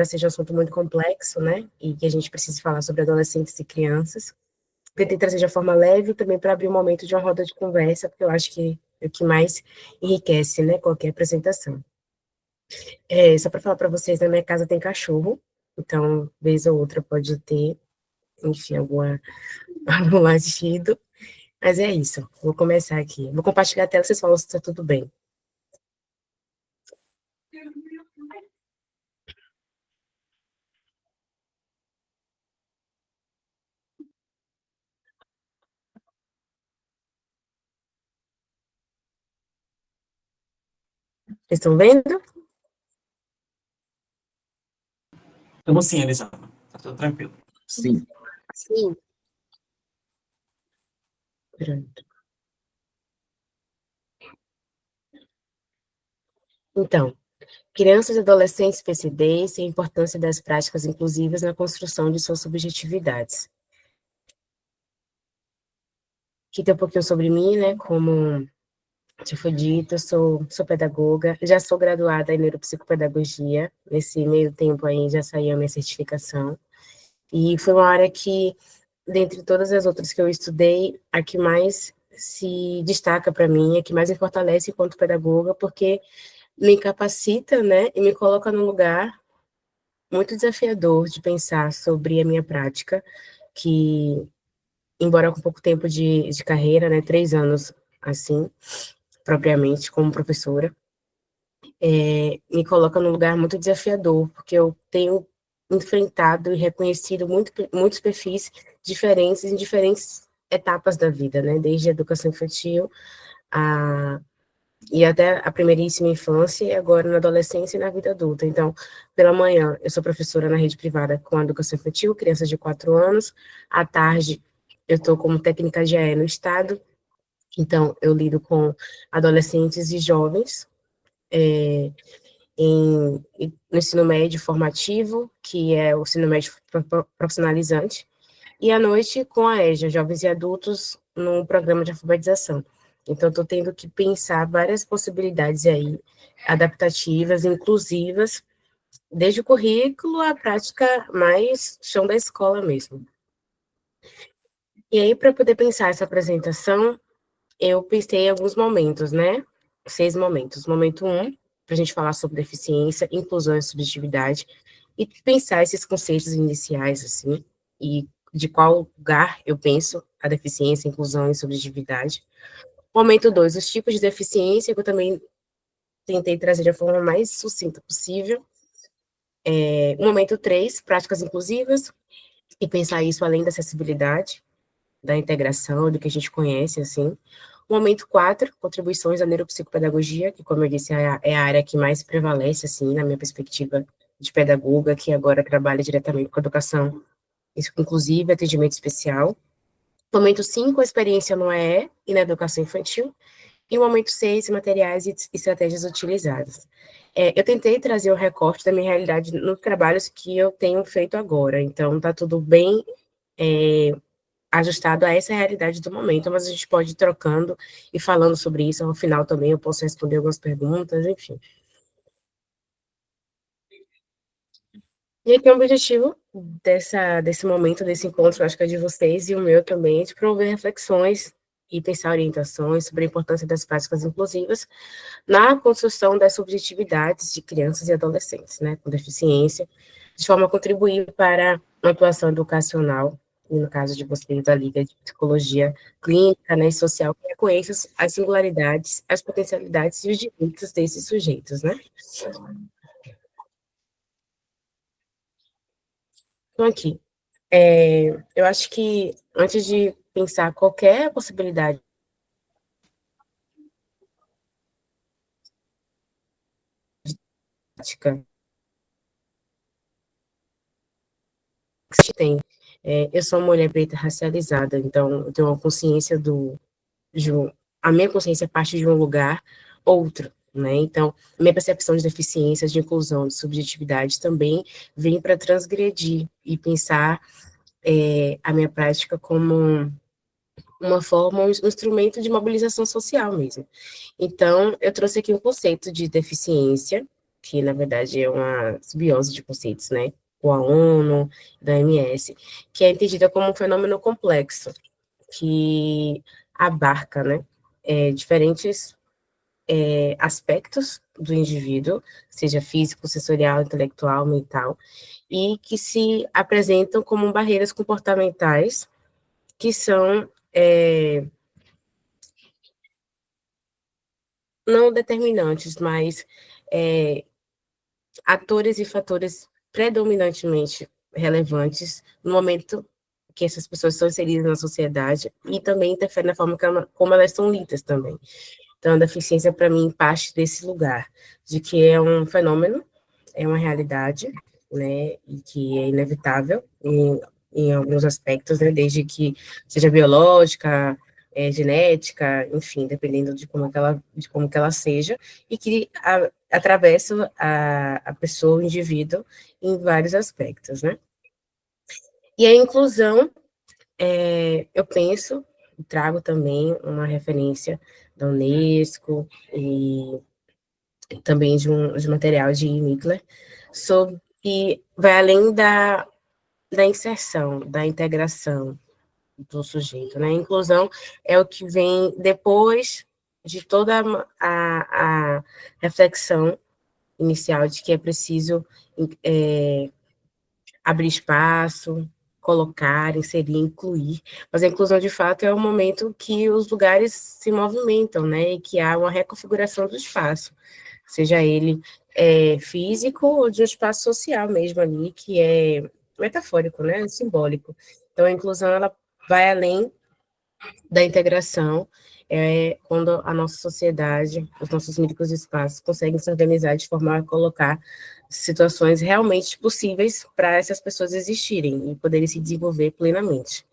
seja um assunto muito complexo, né, e que a gente precise falar sobre adolescentes e crianças. Tentei trazer de uma forma leve também para abrir um momento de uma roda de conversa, porque eu acho que é o que mais enriquece, né, qualquer apresentação. Só para falar para vocês, na minha casa tem cachorro, então, vez ou outra pode ter, enfim, algum latido, mas é isso. Vou começar aqui. Vou compartilhar a tela, vocês falam se está tudo bem. Vocês estão vendo? Estamos sim, Elisama. Tá tudo tranquilo. Sim. Sim. Pronto. Então, crianças e adolescentes PCDs e a importância das práticas inclusivas na construção de suas subjetividades. Aqui tem um pouquinho sobre mim, né, como já foi dito, eu sou pedagoga, já sou graduada em neuropsicopedagogia, nesse meio tempo aí já saiu a minha certificação, e foi uma área que, dentre todas as outras que eu estudei, a que mais se destaca para mim, a que mais me fortalece enquanto pedagoga, porque me capacita, né, e me coloca num lugar muito desafiador de pensar sobre a minha prática, que, embora com pouco tempo de carreira, né, 3 anos, assim, propriamente, como professora, me coloca num lugar muito desafiador, porque eu tenho enfrentado e reconhecido muitos perfis diferentes em diferentes etapas da vida, né, desde a educação infantil a e até a primeiríssima infância, e agora na adolescência e na vida adulta. Então, pela manhã, eu sou professora na rede privada com educação infantil, crianças de 4 anos. À tarde, eu estou como técnica GE no estado, então eu lido com adolescentes e jovens no ensino médio formativo, que é o ensino médio profissionalizante, e à noite com a EJA, Jovens e Adultos, num programa de alfabetização. Então, estou tendo que pensar várias possibilidades aí, adaptativas, inclusivas, desde o currículo à prática mais chão da escola mesmo. E aí, para poder pensar essa apresentação, eu pensei em alguns momentos, né? 6 momentos. Momento 1, para a gente falar sobre deficiência, inclusão e subjetividade, e pensar esses conceitos iniciais, assim, e de qual lugar eu penso a deficiência, inclusão e subjetividade. Momento 2, os tipos de deficiência, que eu também tentei trazer de forma mais sucinta possível. Momento 3, práticas inclusivas, e pensar isso além da acessibilidade, da integração, do que a gente conhece, assim. Momento 4, contribuições à neuropsicopedagogia, que, como eu disse, é a área que mais prevalece, assim, na minha perspectiva de pedagoga, que agora trabalha diretamente com educação inclusive atendimento especial. Momento 5, a experiência no EE e na educação infantil. E o momento 6, materiais e estratégias utilizadas. Eu tentei trazer o recorte da minha realidade nos trabalhos que eu tenho feito agora, então está tudo bem ajustado a essa realidade do momento, mas a gente pode ir trocando e falando sobre isso. Ao final também eu posso responder algumas perguntas, enfim. E aqui é o objetivo desse momento, desse encontro, acho que é de vocês e o meu também, de promover reflexões e pensar orientações sobre a importância das práticas inclusivas na construção das subjetividades de crianças e adolescentes, né, com deficiência, de forma a contribuir para uma atuação educacional, e no caso de vocês, da Liga de Psicologia Clínica, né, e Social, que reconheça as singularidades, as potencialidades e os direitos desses sujeitos, né. Então, aqui, eu acho que antes de pensar qualquer possibilidade prática que se tem, eu sou uma mulher preta racializada, então eu tenho uma consciência a minha consciência parte de um lugar outro, né? Então, a minha percepção de deficiência, de inclusão, de subjetividade também vem para transgredir e pensar a minha prática como uma forma, um instrumento de mobilização social mesmo. Então, eu trouxe aqui um conceito de deficiência, que na verdade é uma simbiose de conceitos, né, com a ONU, da OMS, que é entendida como um fenômeno complexo, que abarca, né, diferentes aspectos do indivíduo, seja físico, sensorial, intelectual, mental, e que se apresentam como barreiras comportamentais que são não determinantes, mas atores e fatores predominantemente relevantes no momento que essas pessoas são inseridas na sociedade e também interfere na forma como elas são lidas também. Então, a deficiência, para mim, parte desse lugar, de que é um fenômeno, é uma realidade, né, e que é inevitável em alguns aspectos, né, desde que seja biológica, genética, enfim, dependendo de como que ela seja, e que atravessa a pessoa, o indivíduo, em vários aspectos, né. E a inclusão, eu penso, trago também uma referência da Unesco e também de material de Mittler, sobre que vai além da inserção, da integração do sujeito, né? A inclusão é o que vem depois de toda a reflexão inicial de que é preciso abrir espaço, colocar, inserir, incluir. Mas a inclusão, de fato, é o momento que os lugares se movimentam, né? E que há uma reconfiguração do espaço, seja ele físico ou de um espaço social mesmo ali, que é metafórico, né? Simbólico. Então, a inclusão, ela vai além da integração, quando a nossa sociedade, os nossos microespaços conseguem se organizar de forma a colocar situações realmente possíveis para essas pessoas existirem e poderem se desenvolver plenamente.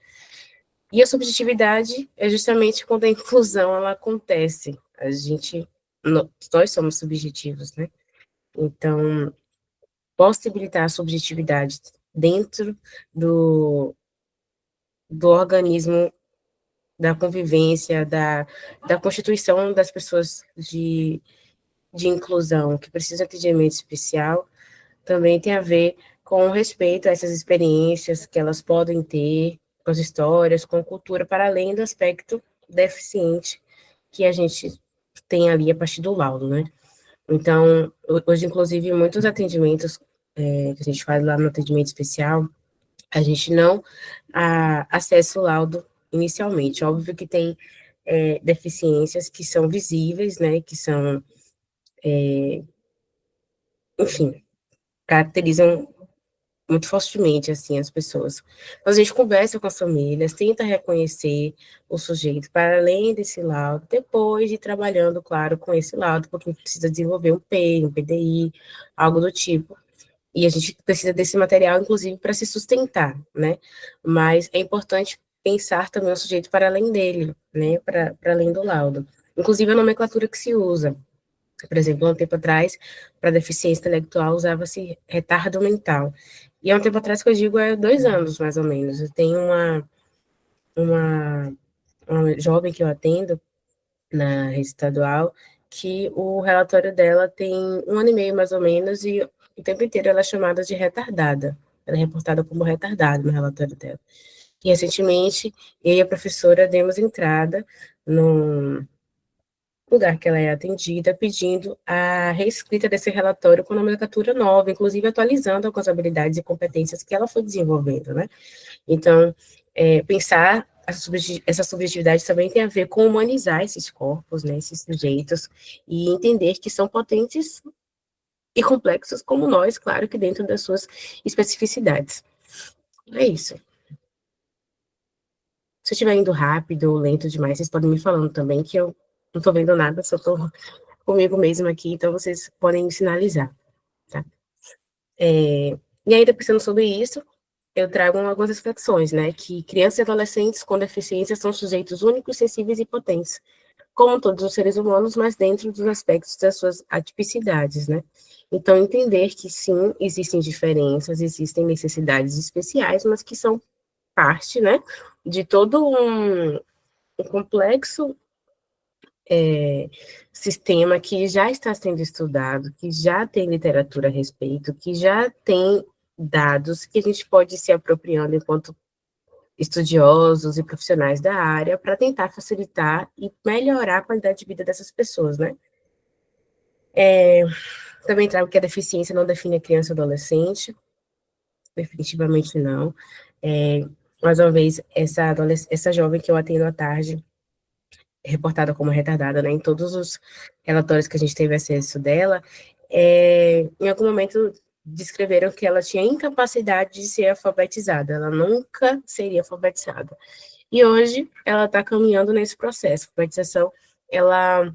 E a subjetividade é justamente quando a inclusão ela acontece. Nós somos subjetivos, né? Então, possibilitar a subjetividade dentro do organismo da convivência, da constituição das pessoas de inclusão, que precisam de atendimento especial, também tem a ver com o respeito a essas experiências que elas podem ter, com as histórias, com a cultura, para além do aspecto deficiente que a gente tem ali a partir do laudo, né? Então, hoje, inclusive, muitos atendimentos que a gente faz lá no atendimento especial, a gente não acessa o laudo inicialmente. Óbvio que tem deficiências que são visíveis, né, que são, enfim, caracterizam muito fortemente, assim, as pessoas. Então, a gente conversa com as famílias, tenta reconhecer o sujeito para além desse laudo, depois de ir trabalhando, claro, com esse laudo, porque precisa desenvolver um PEI, um PDI, algo do tipo. E a gente precisa desse material, inclusive, para se sustentar, né? Mas é importante pensar também o sujeito para além dele, né? Para além do laudo. Inclusive, a nomenclatura que se usa. Por exemplo, há um tempo atrás, para deficiência intelectual, usava-se retardo mental. E há um tempo atrás, que eu digo, 2 anos, mais ou menos. Eu tenho uma, uma jovem que eu atendo na rede estadual, que o relatório dela tem 1 ano e meio, mais ou menos, e o tempo inteiro ela é chamada de retardada. Ela é reportada como retardada no relatório dela. E, recentemente, eu e a professora demos entrada no lugar que ela é atendida, pedindo a reescrita desse relatório com nomenclatura nova, inclusive atualizando algumas habilidades e competências que ela foi desenvolvendo, né? Então, pensar essa subjetividade também tem a ver com humanizar esses corpos, né, esses sujeitos, e entender que são potentes e complexos como nós, claro que dentro das suas especificidades. É isso. Se eu estiver indo rápido ou lento demais, vocês podem me falando também, que eu não estou vendo nada, só estou comigo mesma aqui, então vocês podem me sinalizar, tá? E ainda pensando sobre isso, eu trago algumas reflexões, né, que crianças e adolescentes com deficiência são sujeitos únicos, sensíveis e potentes, como todos os seres humanos, mas dentro dos aspectos das suas atipicidades, né. Então, entender que, sim, existem diferenças, existem necessidades especiais, mas que são parte, né, de todo um complexo sistema que já está sendo estudado, que já tem literatura a respeito, que já tem dados que a gente pode ir se apropriando enquanto estudiosos e profissionais da área para tentar facilitar e melhorar a qualidade de vida dessas pessoas, né? Também trago que a deficiência não define a criança ou adolescente, definitivamente não. Mais uma vez, essa jovem que eu atendo à tarde, reportada como retardada, né, em todos os relatórios que a gente teve acesso dela, em algum momento descreveram que ela tinha incapacidade de ser alfabetizada, ela nunca seria alfabetizada. E hoje ela está caminhando nesse processo. A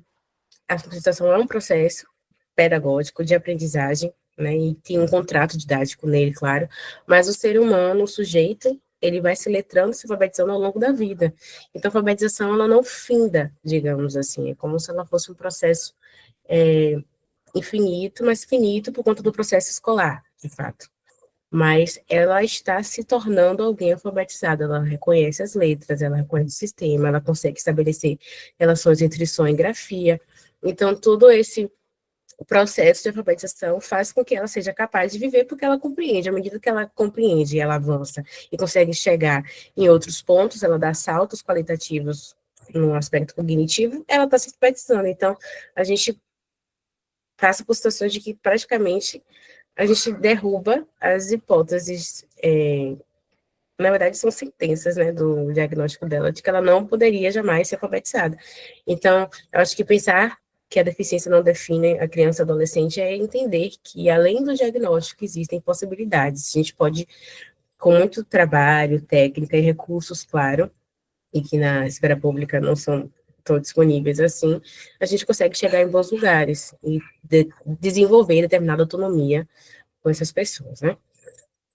alfabetização é um processo pedagógico de aprendizagem, né, e tem um contrato didático nele, claro, mas o ser humano, o sujeito, ele vai se letrando, se alfabetizando ao longo da vida. Então, a alfabetização, ela não finda, digamos assim, é como se ela fosse um processo infinito, mas finito por conta do processo escolar, de fato. Mas ela está se tornando alguém alfabetizada, ela reconhece as letras, ela reconhece o sistema, ela consegue estabelecer relações entre som e grafia. Então, todo esse processo de alfabetização faz com que ela seja capaz de viver porque ela compreende. À medida que ela compreende, ela avança e consegue chegar em outros pontos, ela dá saltos qualitativos no aspecto cognitivo, ela está se alfabetizando. Então, a gente passa por situações de que praticamente a gente derruba as hipóteses, na verdade são sentenças, né, do diagnóstico dela, de que ela não poderia jamais ser alfabetizada. Então, eu acho que pensar que a deficiência não define a criança e adolescente é entender que, além do diagnóstico, existem possibilidades. A gente pode, com muito trabalho, técnica e recursos, claro, e que na esfera pública não são tão disponíveis assim, a gente consegue chegar em bons lugares e desenvolver determinada autonomia com essas pessoas, né?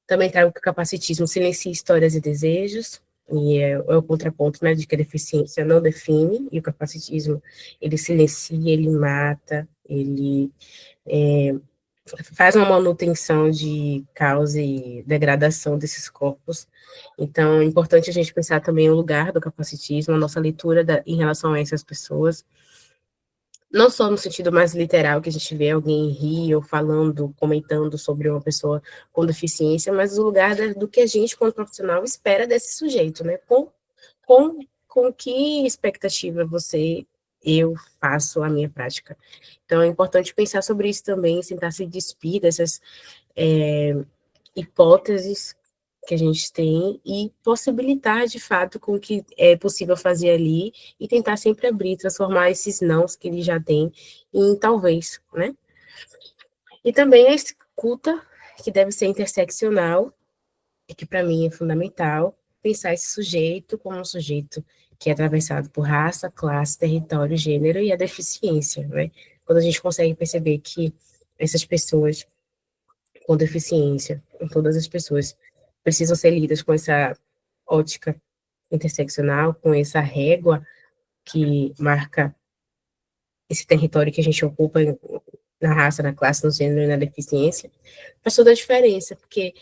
Também trago que o capacitismo silencia histórias e desejos, e é o contraponto, né, de que a deficiência não define, e o capacitismo, ele silencia, ele mata, ele faz uma manutenção de causa e degradação desses corpos. Então, é importante a gente pensar também o lugar do capacitismo, a nossa leitura em relação a essas pessoas, não só no sentido mais literal, que a gente vê alguém rir ou falando, comentando sobre uma pessoa com deficiência, mas o lugar do que a gente, como profissional, espera desse sujeito, né? Com que expectativa eu faço a minha prática. Então, é importante pensar sobre isso também, tentar se despir dessas hipóteses que a gente tem e possibilitar, de fato, com o que é possível fazer ali e tentar sempre abrir, transformar esses nãos que ele já tem em talvez, né? E também a escuta, que deve ser interseccional, e que para mim é fundamental, pensar esse sujeito como um sujeito que é atravessado por raça, classe, território, gênero e a deficiência, né? Quando a gente consegue perceber que essas pessoas com deficiência, com todas as pessoas, precisam ser lidas com essa ótica interseccional, com essa régua que marca esse território que a gente ocupa na raça, na classe, no gênero e na deficiência, faz toda a diferença, porque,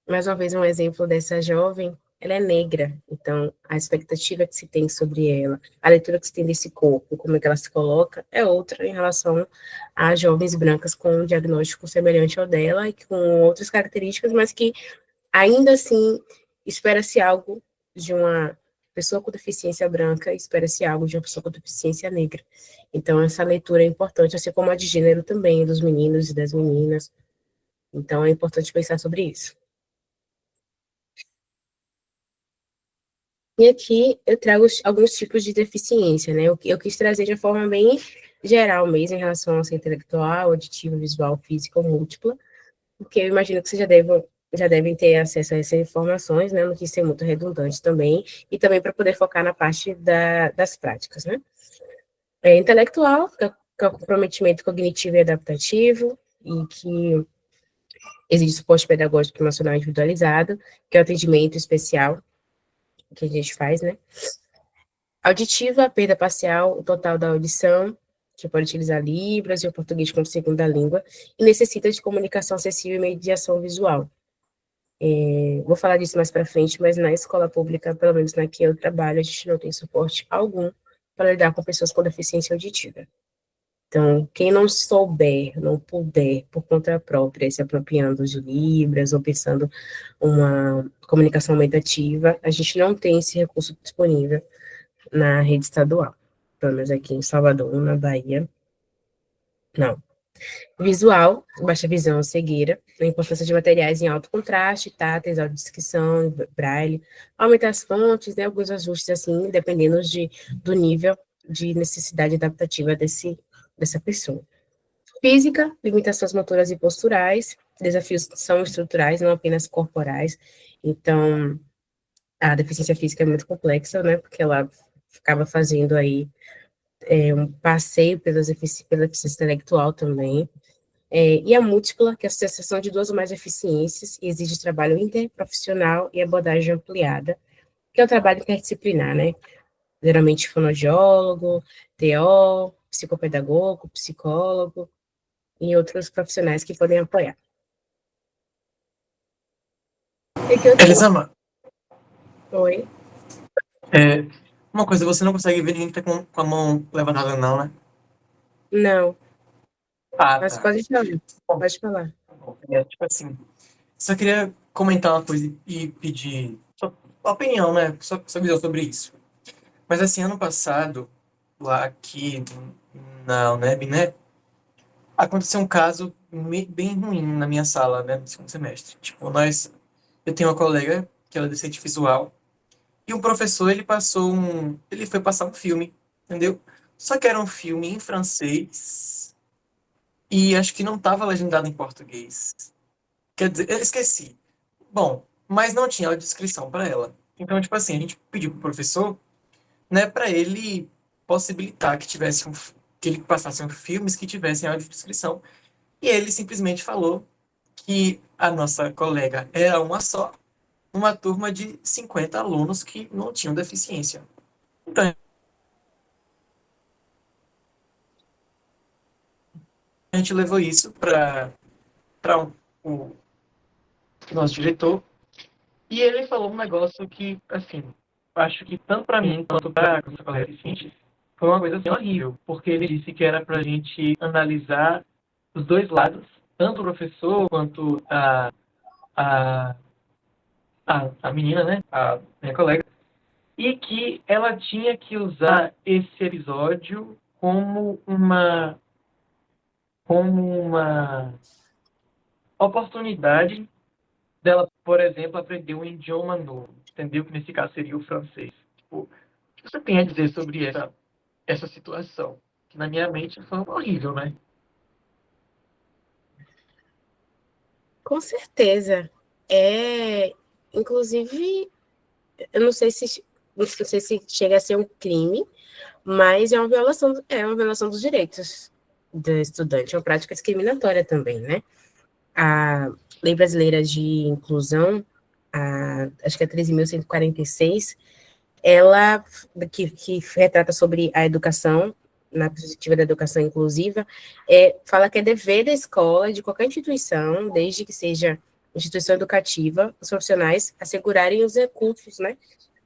mais uma vez, um exemplo dessa jovem, ela é negra, então a expectativa que se tem sobre ela, a leitura que se tem desse corpo, como é que ela se coloca, é outra em relação a jovens brancas com um diagnóstico semelhante ao dela e com outras características, mas que ainda assim espera-se algo de uma pessoa com deficiência branca, espera-se algo de uma pessoa com deficiência negra. Então essa leitura é importante, assim como a de gênero também, dos meninos e das meninas. Então é importante pensar sobre isso. E aqui eu trago alguns tipos de deficiência, né? Eu quis trazer de uma forma bem geral mesmo, em relação ao ser intelectual, auditivo, visual, física ou múltipla, porque eu imagino que vocês já devem ter acesso a essas informações, né? Não quis ser muito redundante também, e também para poder focar na parte das práticas, né? Intelectual, que é o comprometimento cognitivo e adaptativo, e que exige suporte pedagógico emocional individualizado, que é o atendimento especial que a gente faz, né? Auditiva, a perda parcial, o total da audição, que pode utilizar Libras e o português como segunda língua, e necessita de comunicação acessível e mediação visual. Vou falar disso mais para frente, mas na escola pública, pelo menos na que eu trabalho, a gente não tem suporte algum para lidar com pessoas com deficiência auditiva. Então, quem não souber, não puder, por conta própria, se apropriando de Libras ou pensando uma comunicação aumentativa, a gente não tem esse recurso disponível na rede estadual. Pelo menos aqui em Salvador, na Bahia, não. Visual, baixa visão, cegueira, a importância de materiais em alto contraste, táteis, audiodescrição, braille, aumentar as fontes, né, alguns ajustes assim, dependendo do nível de necessidade adaptativa dessa pessoa. Física, limitações motoras e posturais, desafios são estruturais, não apenas corporais. Então, a deficiência física é muito complexa, né, porque ela acaba fazendo aí um passeio pela deficiência intelectual também. E a múltipla, que é a associação de duas ou mais deficiências, e exige trabalho interprofissional e abordagem ampliada, que é o trabalho interdisciplinar, né? Geralmente fonoaudiólogo, TO, psicopedagogo, psicólogo e outros profissionais que podem apoiar. Elisama, Oi? uma coisa, você não consegue ver ninguém que tá com a mão levantada, não, né? Não, Ah, mas tá. pode falar, Bom, pode falar. tipo assim, só queria comentar uma coisa e pedir sua opinião, né? Sua visão sobre isso. Mas assim, ano passado, lá aqui na UNEB, né? Aconteceu um caso bem ruim na minha sala, né? No segundo semestre. Tipo, eu tenho uma colega que ela é deficiente visual. E o professor, ele foi passar um filme, entendeu? Só que era um filme em francês e acho que não estava legendado em português. Quer dizer, eu esqueci. Bom, mas não tinha audiodescrição para ela. Então, tipo assim, a gente pediu pro professor, né, para ele possibilitar que ele passasse filmes que tivessem audiodescrição. E ele simplesmente falou que a nossa colega era uma só, uma turma de 50 alunos que não tinham deficiência. Então, a gente levou isso para o nosso diretor e ele falou um negócio que, assim, acho que tanto para mim quanto para a colega deficiente foi uma coisa assim, horrível, porque ele disse que era para a gente analisar os dois lados, tanto o professor quanto a, a menina, né, a minha colega, e que ela tinha que usar esse episódio como uma oportunidade dela, por exemplo, aprender um idioma novo, entendeu? Que nesse caso seria o francês. Tipo, o que você tem a dizer sobre essa situação? Que na minha mente foi horrível, né? Com certeza. Inclusive, eu não sei se chega a ser um crime, mas é uma violação dos direitos do estudante, é uma prática discriminatória também, né? A Lei Brasileira de Inclusão, acho que é 13.146, ela, que retrata sobre a educação, na perspectiva da educação inclusiva, fala que é dever da escola, de qualquer instituição, desde que seja instituição educativa, os profissionais assegurarem os recursos, né,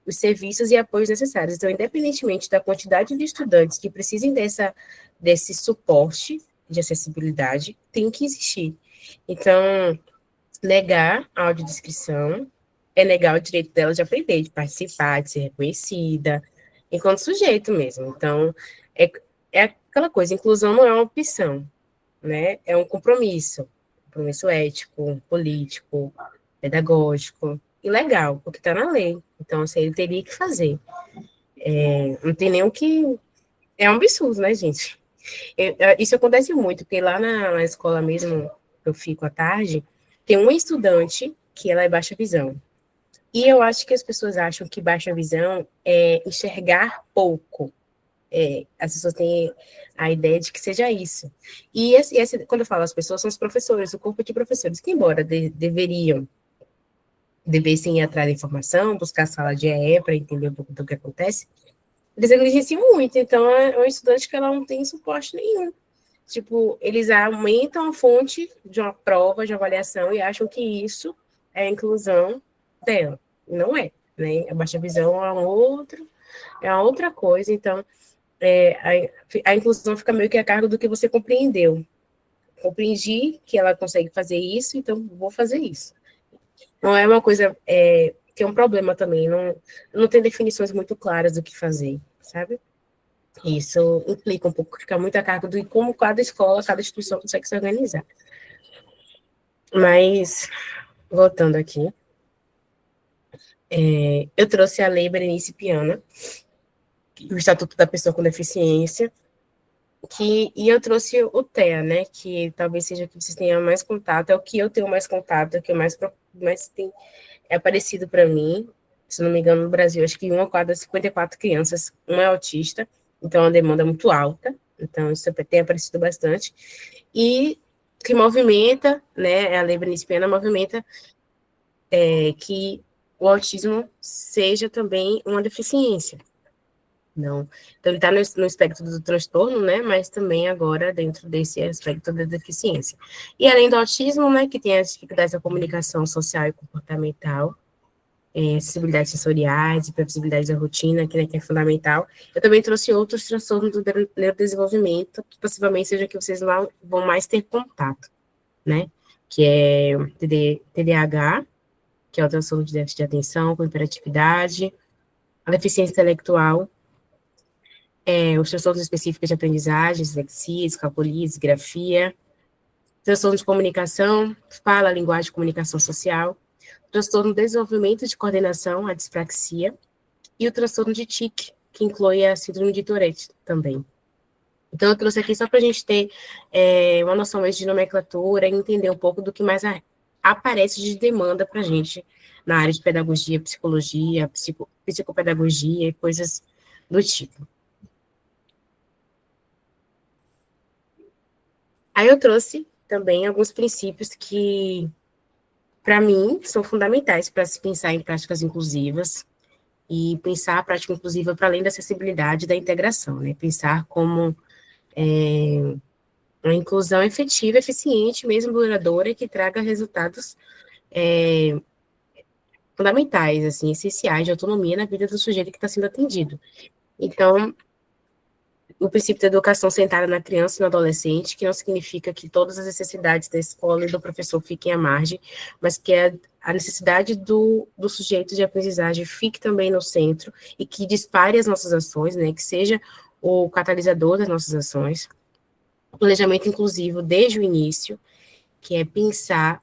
os serviços e apoios necessários. Então, independentemente da quantidade de estudantes que precisem desse suporte de acessibilidade, tem que existir. Então, negar a audiodescrição é negar o direito dela de aprender, de participar, de ser reconhecida, enquanto sujeito mesmo. Então, é, é aquela coisa, inclusão não é uma opção, né? É um compromisso ético, político, pedagógico e legal, porque está na lei. Então, assim, ele teria que fazer. Não tem nem o que... É um absurdo, né, gente? Isso acontece muito, porque lá na escola mesmo, eu fico à tarde, tem uma estudante que ela é baixa visão. E eu acho que as pessoas acham que baixa visão é enxergar pouco. As pessoas têm a ideia de que seja isso. E quando eu falo as pessoas, são os professores, o corpo de professores, que embora devessem ir atrás da informação, buscar a sala de EE para entender um pouco do que acontece, eles negligenciam muito. Então, é um estudante que ela não tem suporte nenhum. Tipo, eles aumentam a fonte de uma prova, de avaliação, e acham que isso é a inclusão dela. Não é, né? A baixa visão é uma outra coisa. Então, a inclusão fica meio que a cargo do que você compreendeu. Compreendi que ela consegue fazer isso, então vou fazer isso. Não é uma coisa que é um problema também, não tem definições muito claras do que fazer, sabe? Isso implica um pouco, fica muito a cargo de como cada escola, cada instituição consegue se organizar. Mas, voltando aqui, eu trouxe a Lei Berenice Piana, o Estatuto da Pessoa com Deficiência, e eu trouxe o TEA, né, que talvez seja o que vocês tenham mais contato, é o que eu tenho mais contato, é o que mais tem, é parecido para mim, se não me engano, no Brasil, acho que 1 a cada 54 crianças, um é autista, então é uma demanda muito alta, então isso tem aparecido bastante, e que movimenta, né, a Lei Berenice Piana movimenta que o autismo seja também uma deficiência. Não. Então, ele está no espectro do transtorno, né, mas também agora dentro desse aspecto da deficiência. E além do autismo, né, que tem as dificuldades da comunicação social e comportamental, acessibilidades sensoriais e previsibilidade da rotina, que é fundamental. Eu também trouxe outros transtornos do neurodesenvolvimento, que possivelmente seja que vocês vão mais ter contato, né, que é o TDAH, que é o transtorno de déficit de atenção com hiperatividade, a deficiência intelectual, os transtornos específicos de aprendizagem, dislexia, descalculia, disgrafia, transtorno de comunicação, fala, linguagem, comunicação social, transtorno de desenvolvimento de coordenação, a dispraxia, e o transtorno de TIC, que inclui a síndrome de Tourette também. Então, eu trouxe aqui só para a gente ter uma noção mais de nomenclatura e entender um pouco do que mais aparece de demanda para a gente na área de pedagogia, psicologia, psicopedagogia e coisas do tipo. Aí eu trouxe também alguns princípios que, para mim, são fundamentais para se pensar em práticas inclusivas e pensar a prática inclusiva para além da acessibilidade e da integração, né? Pensar como uma inclusão efetiva, eficiente, mesmo duradoura, e que traga resultados fundamentais, assim, essenciais de autonomia na vida do sujeito que está sendo atendido. Então, o princípio da educação centrada na criança e no adolescente, que não significa que todas as necessidades da escola e do professor fiquem à margem, mas que a necessidade do sujeito de aprendizagem fique também no centro e que dispare as nossas ações, né, que seja o catalisador das nossas ações. O planejamento inclusivo desde o início, que é pensar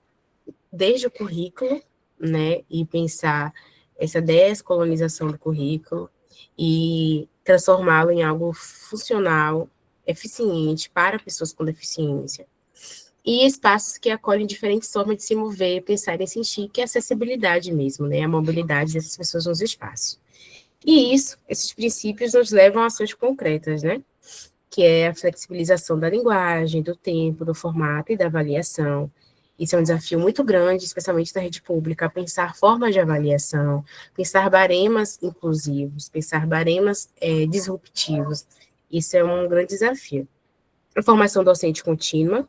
desde o currículo, né, e pensar essa descolonização do currículo e transformá-lo em algo funcional, eficiente para pessoas com deficiência. E espaços que acolhem diferentes formas de se mover, pensar e sentir, que é a acessibilidade mesmo, né, a mobilidade dessas pessoas nos espaços. E isso, esses princípios nos levam a ações concretas, né, que é a flexibilização da linguagem, do tempo, do formato e da avaliação. Isso é um desafio muito grande, especialmente na rede pública, pensar formas de avaliação, pensar baremas inclusivos, pensar baremas disruptivos. Isso é um grande desafio. A formação docente contínua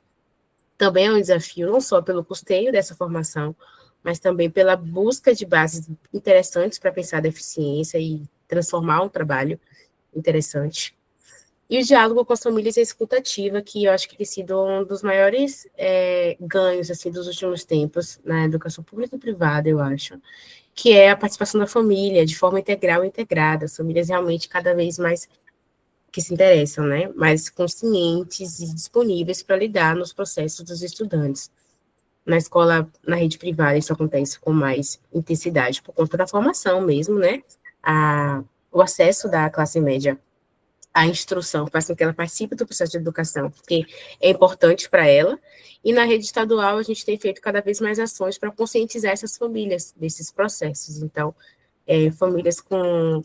também é um desafio, não só pelo custeio dessa formação, mas também pela busca de bases interessantes para pensar a deficiência e transformar um trabalho interessante. E o diálogo com as famílias e a escuta ativa, que eu acho que tem sido um dos maiores ganhos assim, dos últimos tempos na educação pública e privada, eu acho, que é a participação da família de forma integral e integrada, as famílias realmente cada vez mais que se interessam, né, mais conscientes e disponíveis para lidar nos processos dos estudantes. Na escola, na rede privada, isso acontece com mais intensidade por conta da formação mesmo, né, o acesso da classe média a instrução, faz com que ela participe do processo de educação, porque é importante para ela. E na rede estadual, a gente tem feito cada vez mais ações para conscientizar essas famílias desses processos. Então, famílias com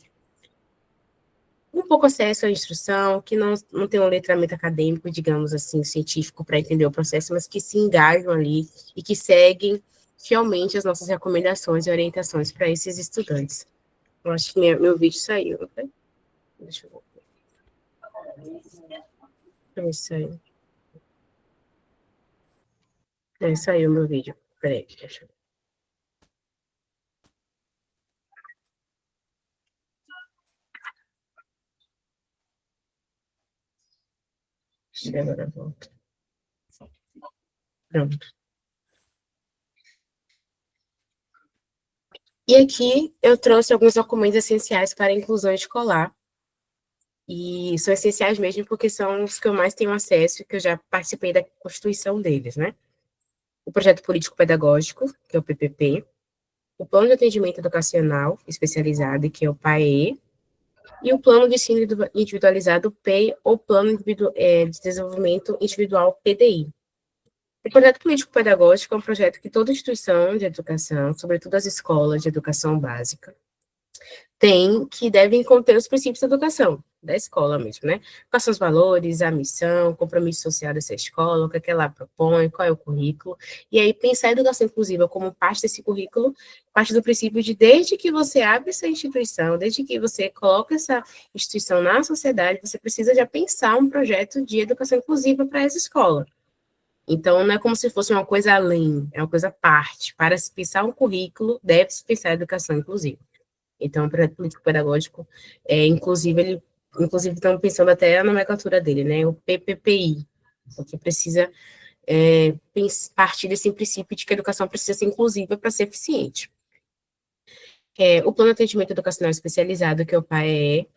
um pouco acesso à instrução, que não tem um letramento acadêmico, digamos assim, científico para entender o processo, mas que se engajam ali e que seguem fielmente as nossas recomendações e orientações para esses estudantes. Eu acho que meu vídeo saiu, né? Deixa eu ver se saiu. Saiu meu vídeo. Peraí, deixa eu... E agora volto. Pronto. E aqui eu trouxe alguns documentos essenciais para a inclusão escolar, e são essenciais mesmo porque são os que eu mais tenho acesso, que eu já participei da constituição deles, né? O Projeto Político Pedagógico, que é o PPP, o Plano de Atendimento Educacional Especializado, que é o PAE, e o Plano de Ensino Individualizado, PEI, ou Plano de Desenvolvimento Individual, PDI. O projeto político-pedagógico é um projeto que toda instituição de educação, sobretudo as escolas de educação básica, tem, que devem conter os princípios da educação, da escola mesmo, né? Quais são os valores, a missão, o compromisso social dessa escola, o que é que ela propõe, qual é o currículo, e aí pensar a educação inclusiva como parte desse currículo, parte do princípio de desde que você abre essa instituição, desde que você coloca essa instituição na sociedade, você precisa já pensar um projeto de educação inclusiva para essa escola. Então, não é como se fosse uma coisa além, é uma coisa à parte. Para se pensar um currículo, deve-se pensar a educação inclusiva. Então, o projeto político-pedagógico, inclusive, estão pensando até a nomenclatura dele, né? O PPPI, porque precisa partir desse princípio de que a educação precisa ser inclusiva para ser eficiente. O Plano de Atendimento Educacional Especializado, que é o PAEE,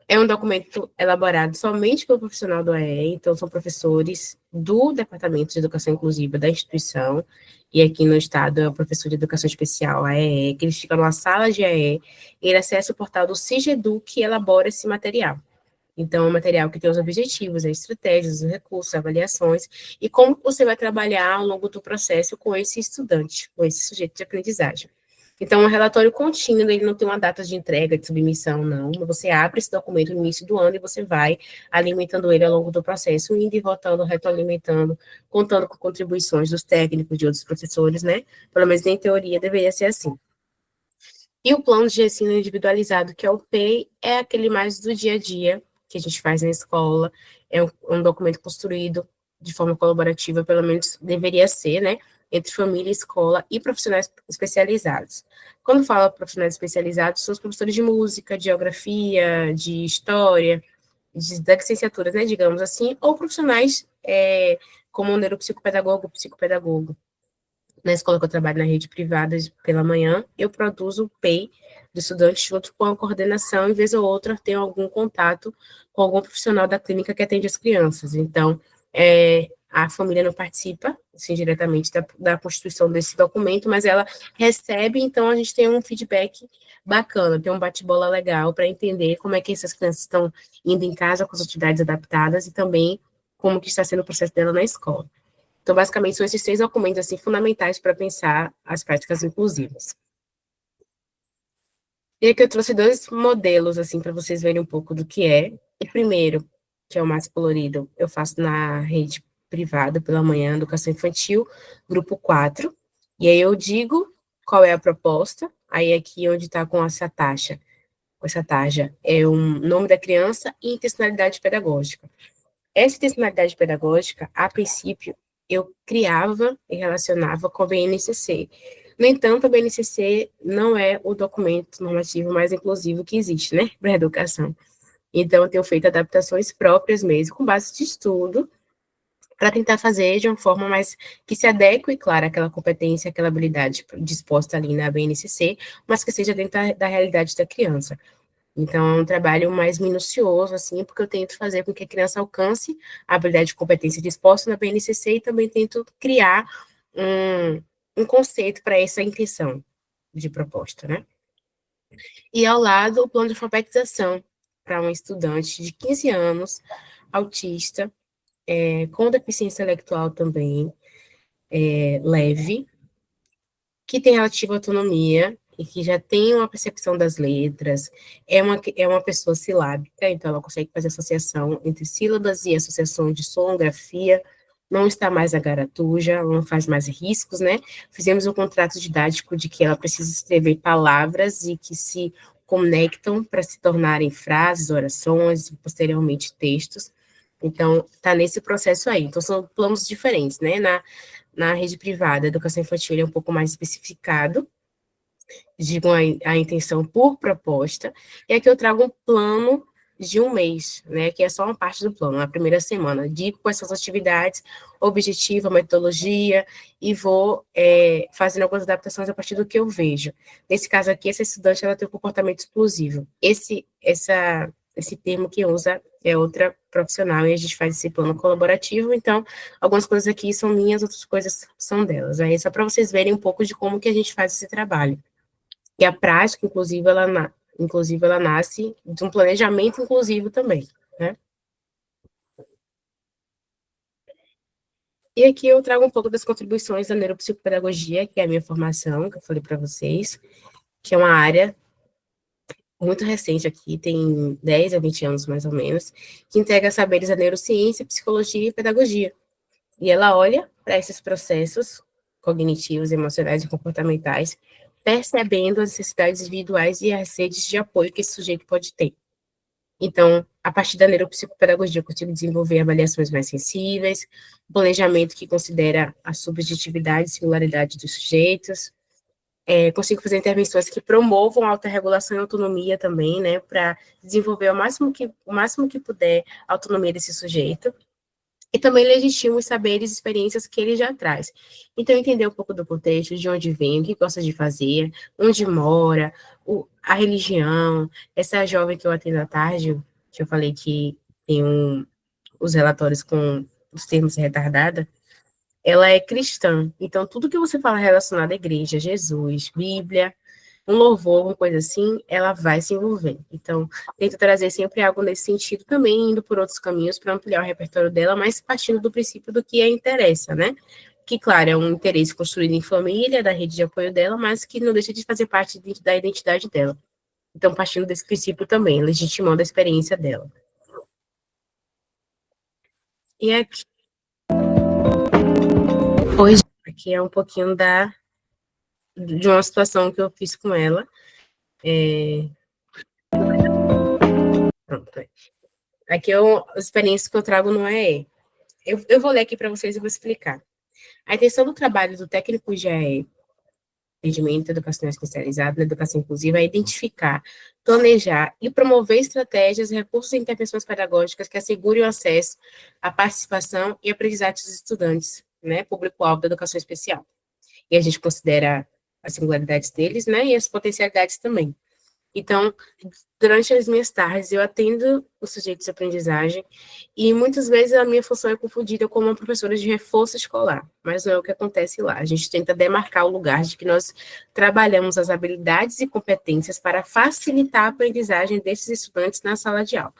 é um documento elaborado somente pelo profissional do AE, então são professores do Departamento de Educação Inclusiva da instituição, e aqui no estado é o professor de Educação Especial, AE, que eles ficam numa sala de AE, e ele acessa o portal do CIGEDU, que elabora esse material. Então, é um material que tem os objetivos, as estratégias, os recursos, avaliações, e como você vai trabalhar ao longo do processo com esse estudante, com esse sujeito de aprendizagem. Então, um relatório contínuo, ele não tem uma data de entrega, de submissão, não. Você abre esse documento no início do ano e você vai alimentando ele ao longo do processo, indo e voltando, retroalimentando, contando com contribuições dos técnicos, de outros professores, né? Pelo menos em teoria deveria ser assim. E o plano de ensino individualizado, que é o PEI, é aquele mais do dia a dia, que a gente faz na escola, é um documento construído de forma colaborativa, pelo menos deveria ser, né, entre família, escola e profissionais especializados. Quando fala profissionais especializados, são os professores de música, de geografia, de história, das licenciaturas, né, digamos assim, ou profissionais como neuropsicopedagogo, psicopedagogo. Na escola que eu trabalho na rede privada pela manhã, eu produzo o PEI do estudante junto com a coordenação, e vez ou outra tenho algum contato com algum profissional da clínica que atende as crianças. Então, a família não participa, assim, diretamente da constituição desse documento, mas ela recebe, então a gente tem um feedback bacana, tem um bate-bola legal para entender como é que essas crianças estão indo em casa com as atividades adaptadas e também como que está sendo o processo dela na escola. Então, basicamente, são esses 3 documentos, assim, fundamentais para pensar as práticas inclusivas. E aqui eu trouxe 2 modelos, assim, para vocês verem um pouco do que é. O primeiro, que é o mais colorido, eu faço na rede privada pela manhã, educação infantil, grupo 4. E aí eu digo qual é a proposta, aí aqui onde está com essa tarja, é o nome da criança e intencionalidade pedagógica. Essa intencionalidade pedagógica, a princípio, eu criava e relacionava com a BNCC. No entanto, a BNCC não é o documento normativo mais inclusivo que existe, né, para a educação. Então, eu tenho feito adaptações próprias mesmo, com base de estudo, para tentar fazer de uma forma mais que se adeque, claro, àquela competência, àquela habilidade disposta ali na BNCC, mas que seja dentro da realidade da criança. Então, é um trabalho mais minucioso, assim, porque eu tento fazer com que a criança alcance a habilidade de competência disposta na BNCC, e também tento criar um conceito para essa intenção de proposta, né? E ao lado, o plano de alfabetização para um estudante de 15 anos, autista, com deficiência intelectual também, leve, que tem relativa autonomia e que já tem uma percepção das letras, é uma pessoa silábica, então ela consegue fazer associação entre sílabas e associação de sonografia, não está mais agaratuja, não faz mais riscos, né? Fizemos um contrato didático de que ela precisa escrever palavras e que se conectam para se tornarem frases, orações, e posteriormente textos. Então, está nesse processo aí. Então, são planos diferentes, né? Na rede privada, a educação infantil é um pouco mais especificado, digo a intenção por proposta, e aqui eu trago um plano de um mês, né, que é só uma parte do plano, a primeira semana. Digo quais são as atividades, objetivo, a metodologia, e vou fazendo algumas adaptações a partir do que eu vejo. Nesse caso aqui, essa estudante ela tem um comportamento explosivo. Esse termo que usa é outra profissional, e a gente faz esse plano colaborativo, então, algumas coisas aqui são minhas, outras coisas são delas. Aí, só para vocês verem um pouco de como que a gente faz esse trabalho. E a prática, inclusive, ela nasce de um planejamento inclusivo também, né? E aqui eu trago um pouco das contribuições da neuropsicopedagogia, que é a minha formação, que eu falei para vocês, que é uma área muito recente aqui, tem 10 a 20 anos mais ou menos, que integra saberes da neurociência, psicologia e pedagogia. E ela olha para esses processos cognitivos, emocionais e comportamentais, percebendo as necessidades individuais e as redes de apoio que esse sujeito pode ter. Então, a partir da neuropsicopedagogia, eu consigo desenvolver avaliações mais sensíveis, planejamento que considera a subjetividade e singularidade dos sujeitos, consigo fazer intervenções que promovam a autorregulação e autonomia também, né, para desenvolver o máximo que puder a autonomia desse sujeito, e também legitimo os saberes e experiências que ele já traz. Então, entender um pouco do contexto, de onde vem, o que gosta de fazer, onde mora, a religião. Essa jovem que eu atendo à tarde, que eu falei que tem os relatórios com os termos retardada, ela é cristã. Então, tudo que você fala relacionado à igreja, Jesus, Bíblia, um louvor, uma coisa assim, ela vai se envolver. Então, tento trazer sempre algo nesse sentido, também indo por outros caminhos para ampliar o repertório dela, mas partindo do princípio do que a interessa, né? Que, claro, é um interesse construído em família, da rede de apoio dela, mas que não deixa de fazer parte da identidade dela. Então, partindo desse princípio também, legitimando a experiência dela. E aqui é um pouquinho de uma situação que eu fiz com ela. Pronto. Aqui a experiência que eu trago não é. Eu vou ler aqui para vocês e vou explicar. A intenção do trabalho do técnico de atendimento educacional especializado na educação inclusiva é identificar, planejar e promover estratégias, recursos e intervenções pedagógicas que assegurem o acesso à participação e aprendizagem dos estudantes, né, público-alvo da educação especial. E a gente considera as singularidades deles, né, e as potencialidades também. Então, durante as minhas tardes, eu atendo os sujeitos de aprendizagem e muitas vezes a minha função é confundida com uma professora de reforço escolar, mas não é o que acontece lá. A gente tenta demarcar o lugar de que nós trabalhamos as habilidades e competências para facilitar a aprendizagem desses estudantes na sala de aula.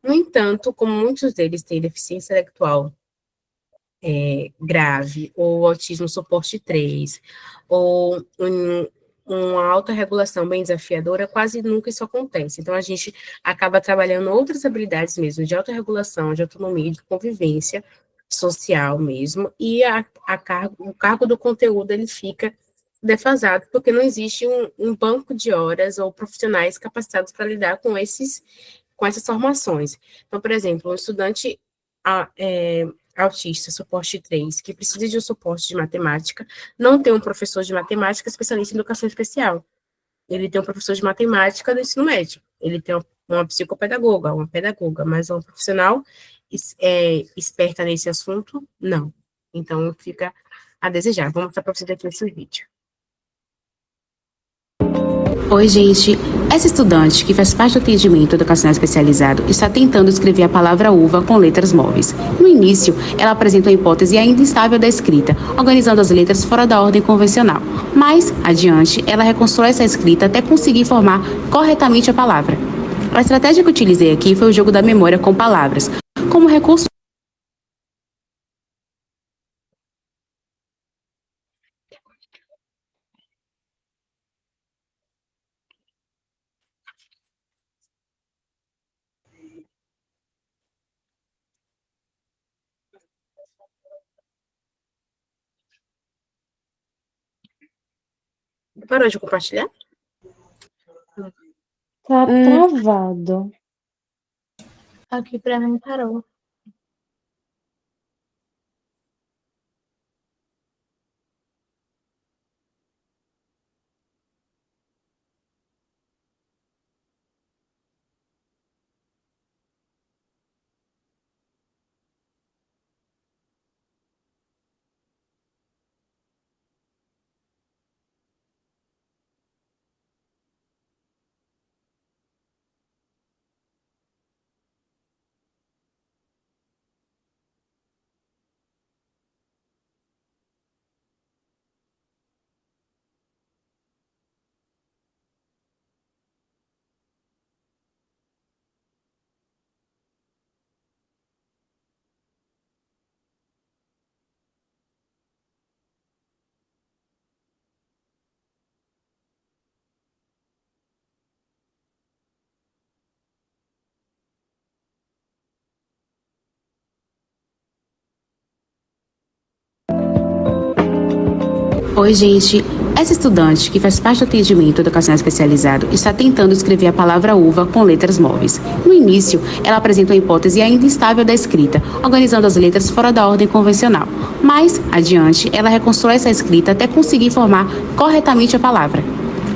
No entanto, como muitos deles têm deficiência intelectual grave, ou autismo suporte 3, ou uma autorregulação bem desafiadora, quase nunca isso acontece. Então, a gente acaba trabalhando outras habilidades mesmo, de autorregulação, de autonomia, de convivência social mesmo, e o cargo do conteúdo, ele fica defasado, porque não existe um banco de horas ou profissionais capacitados para lidar com essas formações. Então, por exemplo, um estudante autista, suporte 3, que precisa de um suporte de matemática, não tem um professor de matemática especialista em educação especial. Ele tem um professor de matemática do ensino médio. Ele tem uma psicopedagoga, uma pedagoga, mas um profissional esperta nesse assunto, não. Então, fica a desejar. Vou mostrar para vocês aqui nesse vídeo. Oi, gente. Essa estudante, que faz parte do atendimento educacional especializado, está tentando escrever a palavra uva com letras móveis. No início, ela apresenta uma hipótese ainda instável da escrita, organizando as letras fora da ordem convencional. Mas, adiante, ela reconstrói essa escrita até conseguir formar corretamente a palavra. A estratégia que utilizei aqui foi o jogo da memória com palavras, como recurso. Parou de compartilhar? Tá travado. Aqui para mim parou. Oi, gente. Essa estudante, que faz parte do atendimento educacional especializado, está tentando escrever a palavra uva com letras móveis. No início, ela apresenta uma hipótese ainda instável da escrita, organizando as letras fora da ordem convencional. Mas, adiante, ela reconstrói essa escrita até conseguir formar corretamente a palavra.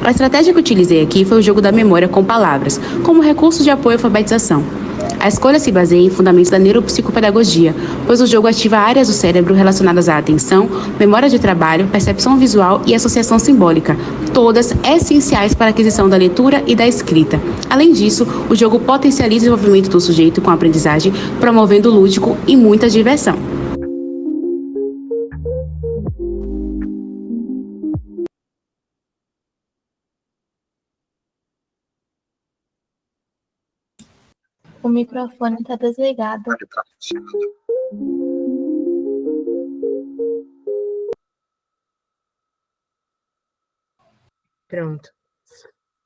A estratégia que utilizei aqui foi o jogo da memória com palavras, como recurso de apoio à alfabetização. A escolha se baseia em fundamentos da neuropsicopedagogia, pois o jogo ativa áreas do cérebro relacionadas à atenção, memória de trabalho, percepção visual e associação simbólica, todas essenciais para a aquisição da leitura e da escrita. Além disso, o jogo potencializa o desenvolvimento do sujeito com a aprendizagem, promovendo o lúdico e muita diversão. O microfone está desligado. Pronto.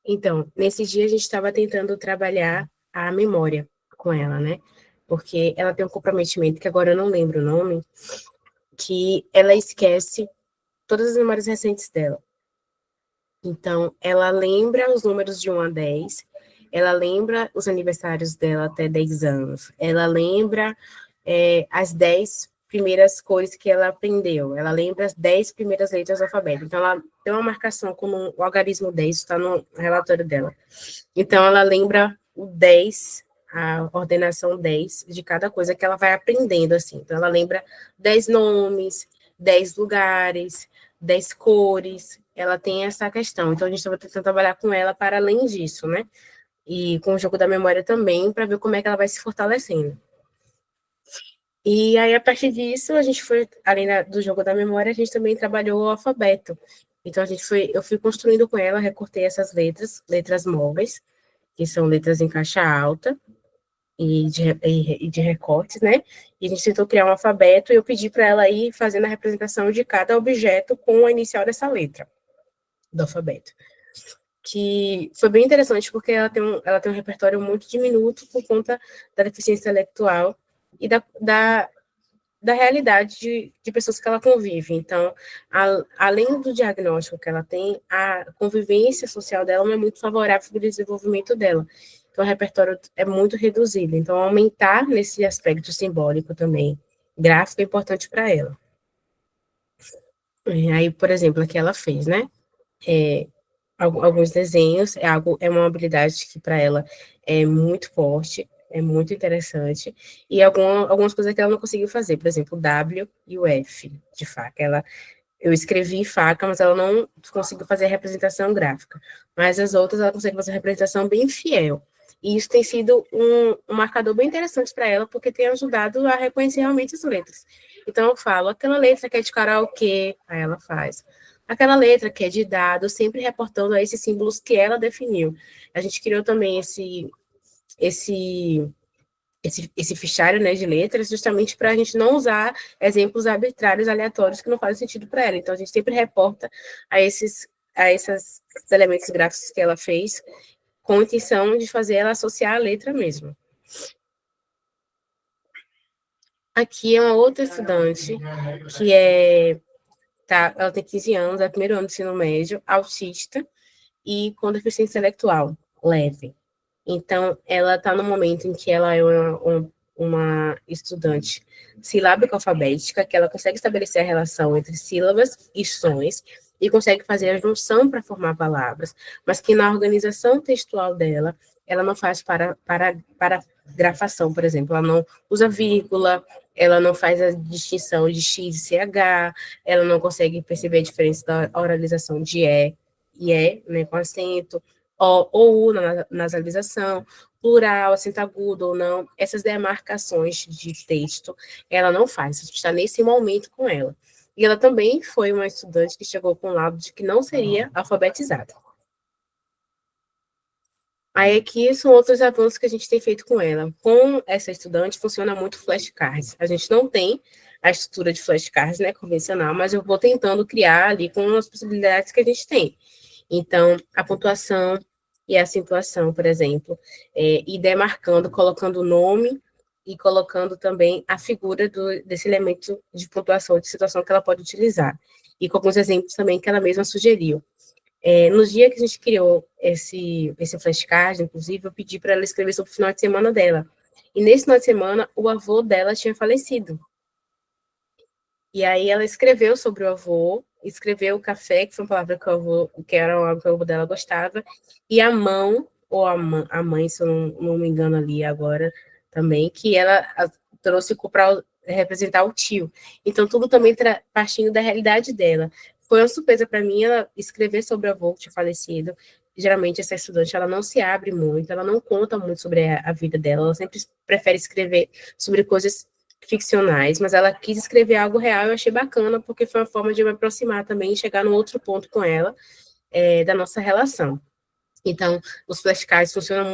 Então, nesse dia a gente estava tentando trabalhar a memória com ela, né? Porque ela tem um comprometimento, que agora eu não lembro o nome, que ela esquece todas as memórias recentes dela. Então, ela lembra os números de 1 a 10, ela lembra os aniversários dela até 10 anos, ela lembra as 10 primeiras cores que ela aprendeu, ela lembra as 10 primeiras letras do alfabeto. Então, ela tem uma marcação como o algarismo 10, está no relatório dela. Então, ela lembra o 10, a ordenação 10 de cada coisa que ela vai aprendendo, assim. Então, ela lembra 10 nomes, 10 lugares, 10 cores, ela tem essa questão. Então, a gente estava tentando trabalhar com ela para além disso, né? E com o jogo da memória também, para ver como é que ela vai se fortalecendo. E aí, a partir disso, a gente foi, além do jogo da memória, a gente também trabalhou o alfabeto. Então, eu fui construindo com ela, recortei essas letras móveis, que são letras em caixa alta e de recortes, né? E a gente tentou criar um alfabeto e eu pedi para ela ir fazendo a representação de cada objeto com a inicial dessa letra do alfabeto. Que foi bem interessante, porque ela tem um repertório muito diminuto por conta da deficiência intelectual e da realidade de pessoas que ela convive. Então, além do diagnóstico que ela tem, a convivência social dela não é muito favorável para o desenvolvimento dela. Então, o repertório é muito reduzido. Então, aumentar nesse aspecto simbólico também, gráfico, é importante para ela. Aí, por exemplo, aqui ela fez, né? Alguns desenhos, é uma habilidade que para ela é muito forte, é muito interessante, e algumas coisas que ela não conseguiu fazer, por exemplo, o W e o F de faca. Eu escrevi faca, mas ela não conseguiu fazer a representação gráfica, mas as outras ela consegue fazer a representação bem fiel, e isso tem sido um marcador bem interessante para ela, porque tem ajudado a reconhecer realmente as letras. Então eu falo, aquela letra que é de karaokê, aí ela faz. Aquela letra que é de dado, sempre reportando a esses símbolos que ela definiu. A gente criou também esse fichário, né, de letras, justamente para a gente não usar exemplos arbitrários, aleatórios, que não fazem sentido para ela. Então, a gente sempre reporta a esses elementos gráficos que ela fez, com a intenção de fazer ela associar a letra mesmo. Aqui é uma outra estudante, que ela tem 15 anos, é o primeiro ano do ensino médio, autista e com deficiência intelectual leve. Então, ela está no momento em que ela é uma estudante silábica alfabética, que ela consegue estabelecer a relação entre sílabas e sons, e consegue fazer a junção para formar palavras, mas que na organização textual dela, ela não faz paragrafação, por exemplo, ela não usa vírgula, ela não faz a distinção de X e CH, ela não consegue perceber a diferença da oralização de e, né, com acento, O ou U na nasalização, plural, acento agudo ou não, essas demarcações de texto, ela não faz, a gente está nesse momento com ela. E ela também foi uma estudante que chegou com o laudo de que não seria alfabetizada. Aí aqui são outros avanços que a gente tem feito com ela. Com essa estudante, funciona muito flashcards. A gente não tem a estrutura de flashcards, né, convencional, mas eu vou tentando criar ali com as possibilidades que a gente tem. Então, a pontuação e a acentuação, por exemplo, e demarcando, colocando o nome e colocando também a figura desse elemento de pontuação, de situação que ela pode utilizar. e com alguns exemplos também que ela mesma sugeriu. No dia que a gente criou esse flashcard, inclusive, eu pedi para ela escrever sobre o final de semana dela. E nesse final de semana, o avô dela tinha falecido. E aí ela escreveu sobre o avô, escreveu o café, que foi uma palavra que era algo que o avô dela gostava, e a mão, ou a mãe, se eu não me engano ali agora, também, que ela trouxe para representar o tio. Então, tudo também partindo da realidade dela. Foi uma surpresa para mim ela escrever sobre o avô que tinha falecido. Geralmente, essa estudante, ela não se abre muito, ela não conta muito sobre a vida dela, ela sempre prefere escrever sobre coisas ficcionais, mas ela quis escrever algo real, eu achei bacana, porque foi uma forma de eu me aproximar também e chegar num outro ponto com ela, da nossa relação. Então, os flashcards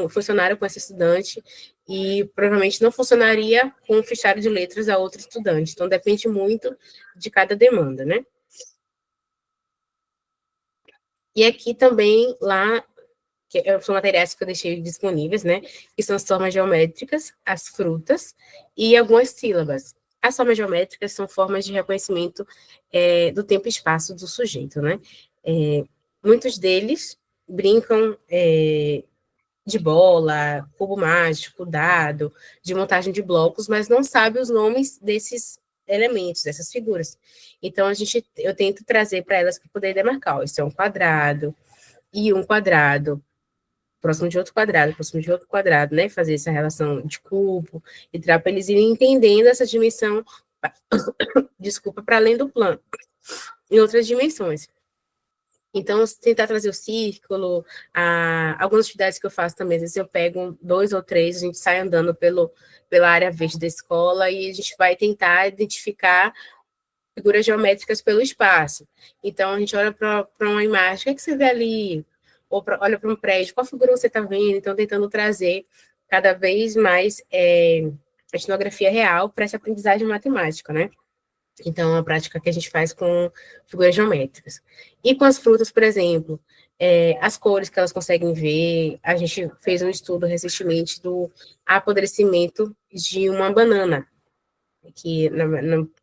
funcionaram com essa estudante e provavelmente não funcionaria com o fichário de letras a outro estudante. Então, depende muito de cada demanda, né? E aqui também, lá, que são materiais que eu deixei disponíveis, né? Que são as formas geométricas, as frutas e algumas sílabas. As formas geométricas são formas de reconhecimento do tempo e espaço do sujeito, né? Muitos deles brincam de bola, cubo mágico, dado, de montagem de blocos, mas não sabe os nomes desses elementos, dessas figuras. Então, eu tento trazer para elas para poder demarcar. Ó, isso é um quadrado, e um quadrado próximo de outro quadrado, próximo de outro quadrado, né? Fazer essa relação de cubo, e para eles irem entendendo essa dimensão, desculpa, para além do plano, em outras dimensões. Então, tentar trazer o círculo, algumas atividades que eu faço também, às vezes eu pego 2 ou 3, a gente sai andando pela área verde da escola e a gente vai tentar identificar figuras geométricas pelo espaço. Então, a gente olha para uma imagem, o que é que você vê ali? Ou olha para um prédio, qual figura você está vendo? Então, tentando trazer cada vez mais a etnografia real para essa aprendizagem matemática, né? Então, é uma prática que a gente faz com figuras geométricas. E com as frutas, por exemplo, as cores que elas conseguem ver, a gente fez um estudo recentemente do apodrecimento de uma banana, que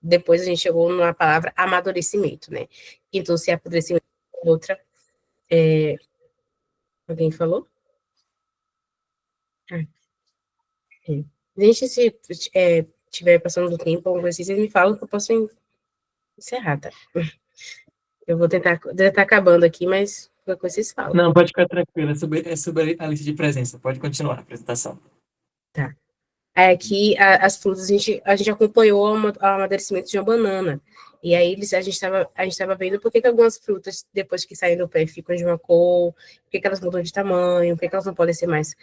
depois a gente chegou na palavra amadurecimento, né? Então, se apodrecimento é outra, alguém falou? Ah, é. Gente, se estiver passando do tempo, alguma coisa assim, vocês me falam que eu posso encerrar, tá? Eu vou tentar acabando aqui, mas qualquer coisa vocês falam. Não, pode ficar tranquila, é sobre a lista de presença. Pode continuar a apresentação. Tá. Aqui, as frutas, a gente acompanhou o amadurecimento de uma banana. E aí, a gente estava vendo por que algumas frutas, depois que saem do pé, ficam de uma cor, por que elas mudam de tamanho, por que elas não podem ser mais,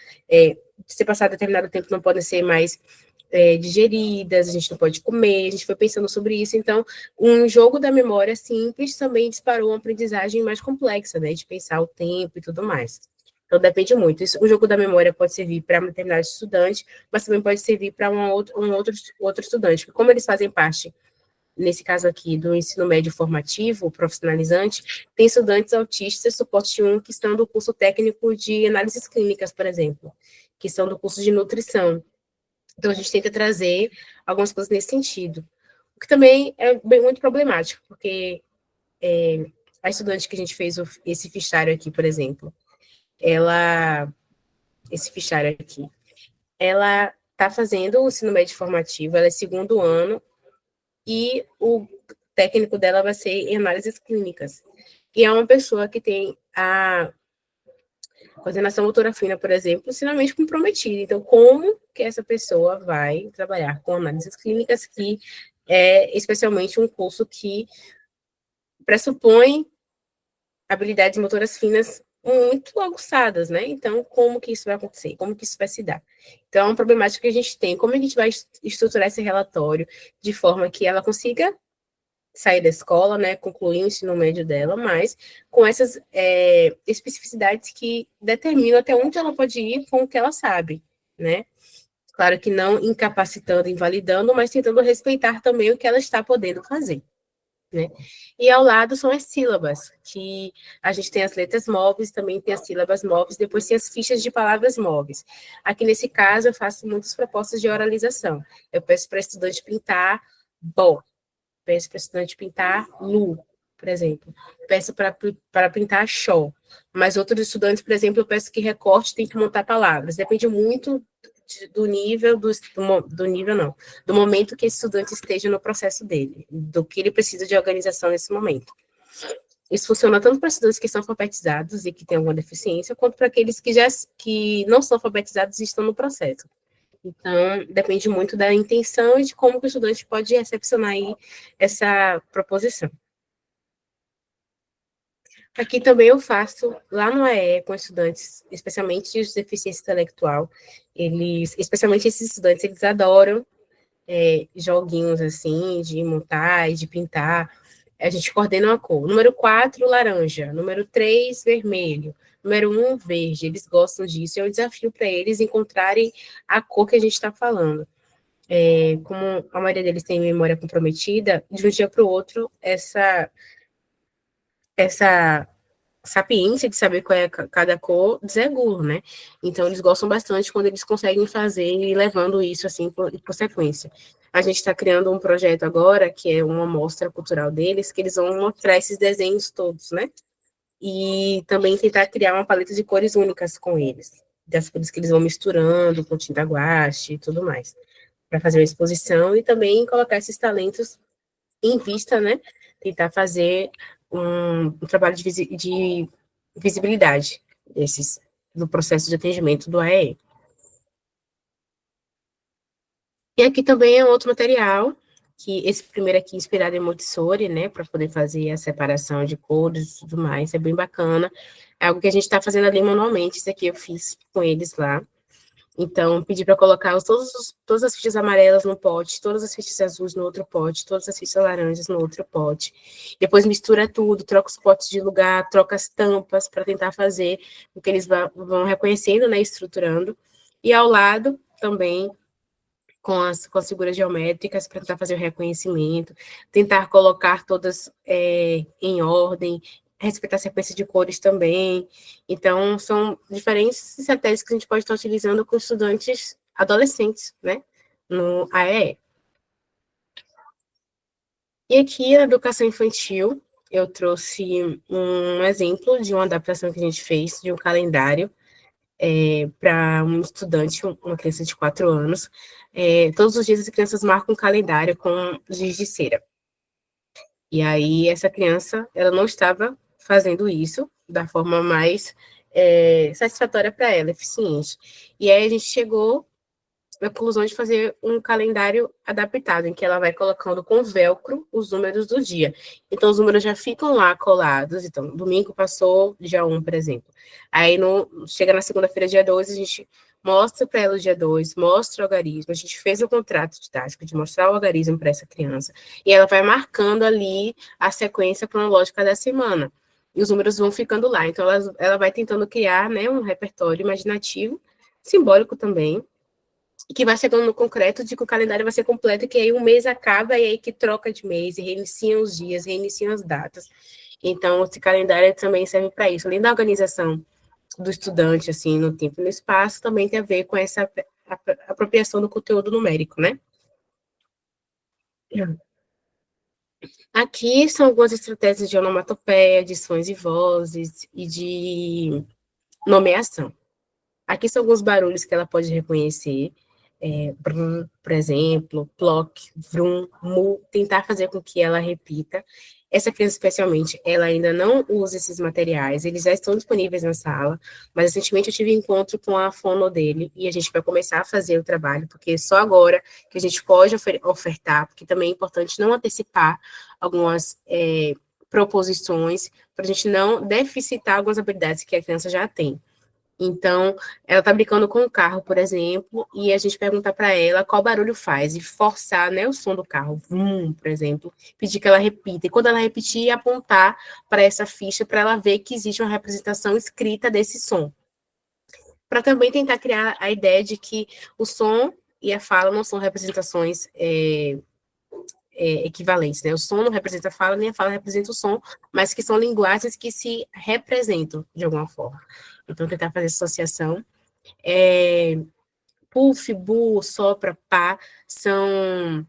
se passar determinado tempo, não podem ser mais digeridas, a gente não pode comer, a gente foi pensando sobre isso. Então, um jogo da memória simples também disparou uma aprendizagem mais complexa, né, de pensar o tempo e tudo mais. Então, depende muito. O jogo da memória pode servir para um determinado estudante, mas também pode servir para um outro estudante. Porque como eles fazem parte, nesse caso aqui, do ensino médio formativo, profissionalizante, tem estudantes autistas, suporte 1, que estão do curso técnico de análises clínicas, por exemplo, que são do curso de nutrição. Então, a gente tenta trazer algumas coisas nesse sentido. O que também é muito problemático, porque a estudante que a gente fez esse fichário aqui, por exemplo, esse fichário aqui, ela está fazendo o ensino médio formativo, ela é segundo ano, e o técnico dela vai ser em análises clínicas. E é uma pessoa que tem a coordenação motora fina, por exemplo, extremamente comprometida. Então, como que essa pessoa vai trabalhar com análises clínicas, que é especialmente um curso que pressupõe habilidades motoras finas muito aguçadas, né? Então, como que isso vai acontecer? Como que isso vai se dar? Então, é uma problemática que a gente tem. Como a gente vai estruturar esse relatório de forma que ela consiga sair da escola, né, concluir o ensino médio dela, mas com essas especificidades que determinam até onde ela pode ir com o que ela sabe, né? Claro que não incapacitando, invalidando, mas tentando respeitar também o que ela está podendo fazer, né? E ao lado são as sílabas, que a gente tem as letras móveis, também tem as sílabas móveis, depois tem as fichas de palavras móveis. Aqui nesse caso eu faço muitas propostas de oralização. Eu peço para a estudante pintar bo, peço para o estudante pintar lu, por exemplo, peço para pintar show, mas outros estudantes, por exemplo, eu peço que recorte, tem que montar palavras, depende muito do nível, do nível não, do momento que esse estudante esteja no processo dele, do que ele precisa de organização nesse momento. Isso funciona tanto para estudantes que são alfabetizados e que têm alguma deficiência, quanto para aqueles que não são alfabetizados e estão no processo. Então, depende muito da intenção e de como o estudante pode recepcionar aí essa proposição. Aqui também eu faço, lá no AE, com estudantes, especialmente os de deficiência intelectual, especialmente esses estudantes, eles adoram joguinhos assim, de montar e de pintar. A gente coordena a cor. Número 4, laranja. Número 3, vermelho. Número 1, verde. Eles gostam disso. É um desafio para eles encontrarem a cor que a gente está falando. Como a maioria deles tem memória comprometida, de um dia para o outro, essa sapiência de saber qual é cada cor desregula, né? Então, eles gostam bastante quando eles conseguem fazer e levando isso, assim, por sequência. A gente está criando um projeto agora, que é uma mostra cultural deles, que eles vão mostrar esses desenhos todos, né? E também tentar criar uma paleta de cores únicas com eles, das cores que eles vão misturando com tinta guache e tudo mais, para fazer uma exposição e também colocar esses talentos em vista, né? Tentar fazer um trabalho de visibilidade no processo de atendimento do AEE. E aqui também é outro material, que esse primeiro aqui inspirado em Montessori, né, para poder fazer a separação de cores e tudo mais, é bem bacana. É algo que a gente está fazendo ali manualmente, isso aqui eu fiz com eles lá. Então, pedi para colocar todas as fichas amarelas no pote, todas as fichas azuis no outro pote, todas as fichas laranjas no outro pote. Depois mistura tudo, troca os potes de lugar, troca as tampas para tentar fazer o que eles vão reconhecendo, né, estruturando. E ao lado também com as figuras geométricas para tentar fazer o reconhecimento, tentar colocar todas em ordem, respeitar a sequência de cores também. Então, são diferentes estratégias que a gente pode estar utilizando com estudantes adolescentes, né, no AEE. E aqui, na educação infantil, eu trouxe um exemplo de uma adaptação que a gente fez de um calendário para um estudante, uma criança de 4 anos. Todos os dias as crianças marcam um calendário com giz de cera. E aí, essa criança, ela não estava fazendo isso da forma mais satisfatória para ela, eficiente. E aí, a gente chegou na conclusão de fazer um calendário adaptado, em que ela vai colocando com velcro os números do dia. Então, os números já ficam lá colados. Então, domingo passou dia 1, por exemplo. Aí, chega na segunda-feira, dia 2, a gente mostra para ela o dia 2, mostra o algarismo. A gente fez o contrato didático de mostrar o algarismo para essa criança. E ela vai marcando ali a sequência cronológica da semana. E os números vão ficando lá. Então, ela vai tentando criar, né, um repertório imaginativo, simbólico também, e que vai chegando no concreto de que o calendário vai ser completo, que aí um mês acaba e aí que troca de mês, e reiniciam os dias, reiniciam as datas. Então, esse calendário também serve para isso. Além da organização do estudante, assim, no tempo e no espaço, também tem a ver com essa apropriação do conteúdo numérico, né? Aqui são algumas estratégias de onomatopeia, de sons e vozes e de nomeação. Aqui são alguns barulhos que ela pode reconhecer, brum, por exemplo, ploc, vrum, mu, tentar fazer com que ela repita. Essa criança, especialmente, ela ainda não usa esses materiais, eles já estão disponíveis na sala, mas recentemente eu tive encontro com a fono dele, e a gente vai começar a fazer o trabalho, porque só agora que a gente pode ofertar, porque também é importante não antecipar algumas proposições, para a gente não deficitar algumas habilidades que a criança já tem. Então, ela tá brincando com o carro, por exemplo, e a gente pergunta para ela qual barulho faz, e forçar, né, o som do carro, vum, por exemplo, pedir que ela repita, e quando ela repetir, apontar para essa ficha para ela ver que existe uma representação escrita desse som. Para também tentar criar a ideia de que o som e a fala não são representações equivalentes, né? O som não representa a fala, nem a fala representa o som, mas que são linguagens que se representam de alguma forma. Então, tentar fazer essa associação. Puff, bu, sopra, pá, são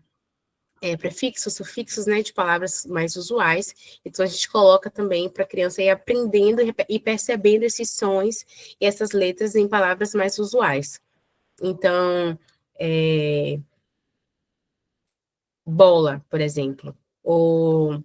prefixos, sufixos, né, de palavras mais usuais. Então, a gente coloca também para a criança ir aprendendo e percebendo esses sons e essas letras em palavras mais usuais. Então, bola, por exemplo, ou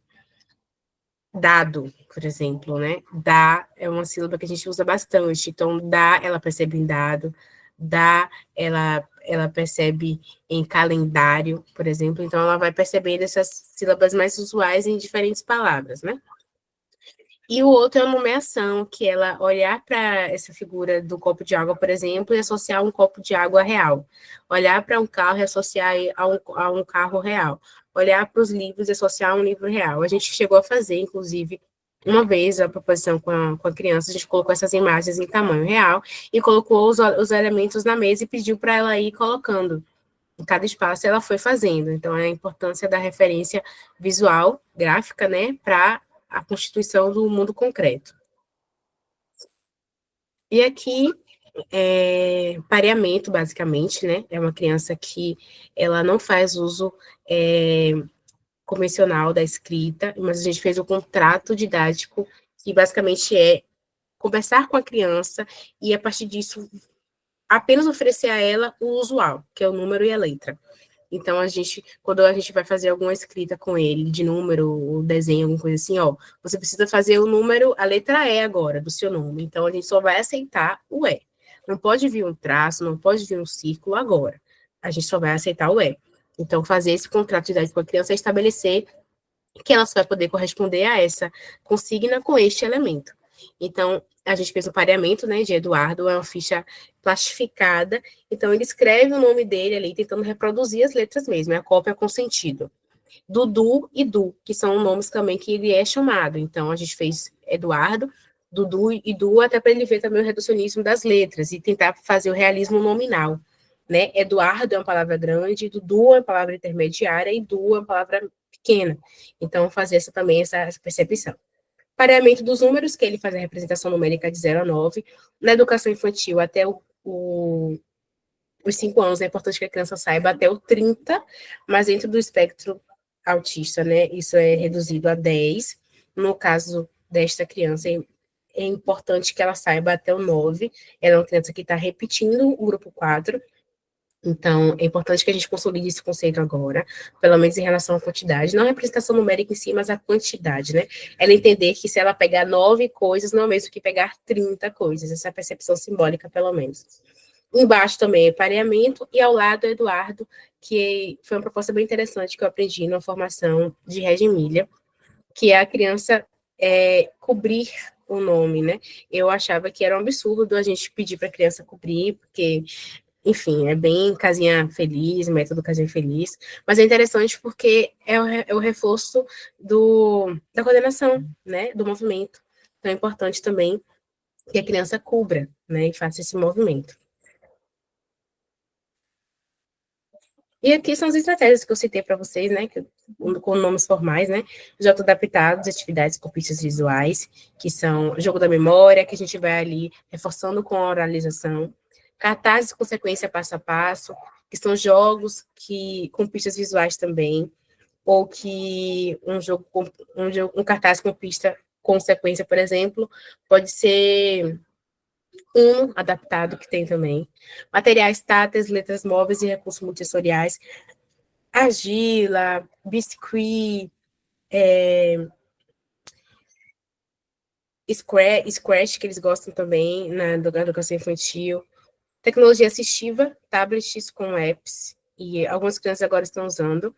dado, por exemplo, né? Dá é uma sílaba que a gente usa bastante. Então, dá, ela percebe em dado. Dá, ela percebe em calendário, por exemplo. Então, ela vai percebendo essas sílabas mais usuais em diferentes palavras, né? E o outro é a nomeação, que ela olhar para essa figura do copo de água, por exemplo, e associar um copo de água real. Olhar para um carro e associar a um carro real. Olhar para os livros e associar a um livro real. A gente chegou a fazer, inclusive, uma vez a proposição com a criança, a gente colocou essas imagens em tamanho real e colocou os elementos na mesa e pediu para ela ir colocando em cada espaço, ela foi fazendo. Então, é a importância da referência visual, gráfica, né, para a constituição do mundo concreto. E aqui, pareamento, basicamente, né, é uma criança que ela não faz uso convencional da escrita, mas a gente fez um contrato didático que basicamente é conversar com a criança e, a partir disso, apenas oferecer a ela o usual, que é o número e a letra. Então, quando a gente vai fazer alguma escrita com ele, de número, ou desenho, alguma coisa assim, ó, você precisa fazer o número, a letra E agora, do seu nome. Então, a gente só vai aceitar o E. Não pode vir um traço, não pode vir um círculo agora. A gente só vai aceitar o E. Então, fazer esse contrato de idade com a criança é estabelecer que ela só vai poder corresponder a essa consigna com este elemento. Então, a gente fez um pareamento, né, de Eduardo, é uma ficha plastificada, então ele escreve o nome dele ali, tentando reproduzir as letras mesmo, é a cópia com sentido. Dudu e Du, que são nomes também que ele é chamado, então a gente fez Eduardo, Dudu e Du, até para ele ver também o reducionismo das letras, e tentar fazer o realismo nominal, né, Eduardo é uma palavra grande, Dudu é uma palavra intermediária, e Du é uma palavra pequena, então fazer essa percepção. Pareamento dos números, que ele faz a representação numérica de 0 a 9. Na educação infantil, até os 5 anos, é importante que a criança saiba até o 30, mas dentro do espectro autista, né, isso é reduzido a 10. No caso desta criança, é importante que ela saiba até o 9. Ela é uma criança que está repetindo o grupo 4, então, é importante que a gente consolide esse conceito agora, pelo menos em relação à quantidade, não a representação numérica em si, mas a quantidade, né? Ela entender que se ela pegar 9 coisas, não é o mesmo que pegar 30 coisas, essa é a percepção simbólica, pelo menos. Embaixo também é pareamento, e ao lado é Eduardo, que foi uma proposta bem interessante que eu aprendi na formação de Regia Emília, que é a criança cobrir o nome, né? Eu achava que era um absurdo a gente pedir para a criança cobrir, porque enfim, é bem casinha feliz, método casinha feliz, mas é interessante porque é o reforço da coordenação, né, do movimento. Então é importante também que a criança cubra, né, e faça esse movimento. E aqui são as estratégias que eu citei para vocês, né, com nomes formais, né, J adaptados, atividades com pistas visuais, que são jogo da memória, que a gente vai ali reforçando com a oralização, cartazes com sequência passo a passo, que são jogos com pistas visuais também, ou que um cartaz com pista com sequência, por exemplo, pode ser adaptado, que tem também. Materiais táteis, letras móveis e recursos multissensoriais, argila, biscuit, Scratch, que eles gostam também na educação infantil. Tecnologia assistiva, tablets com apps, e algumas crianças agora estão usando.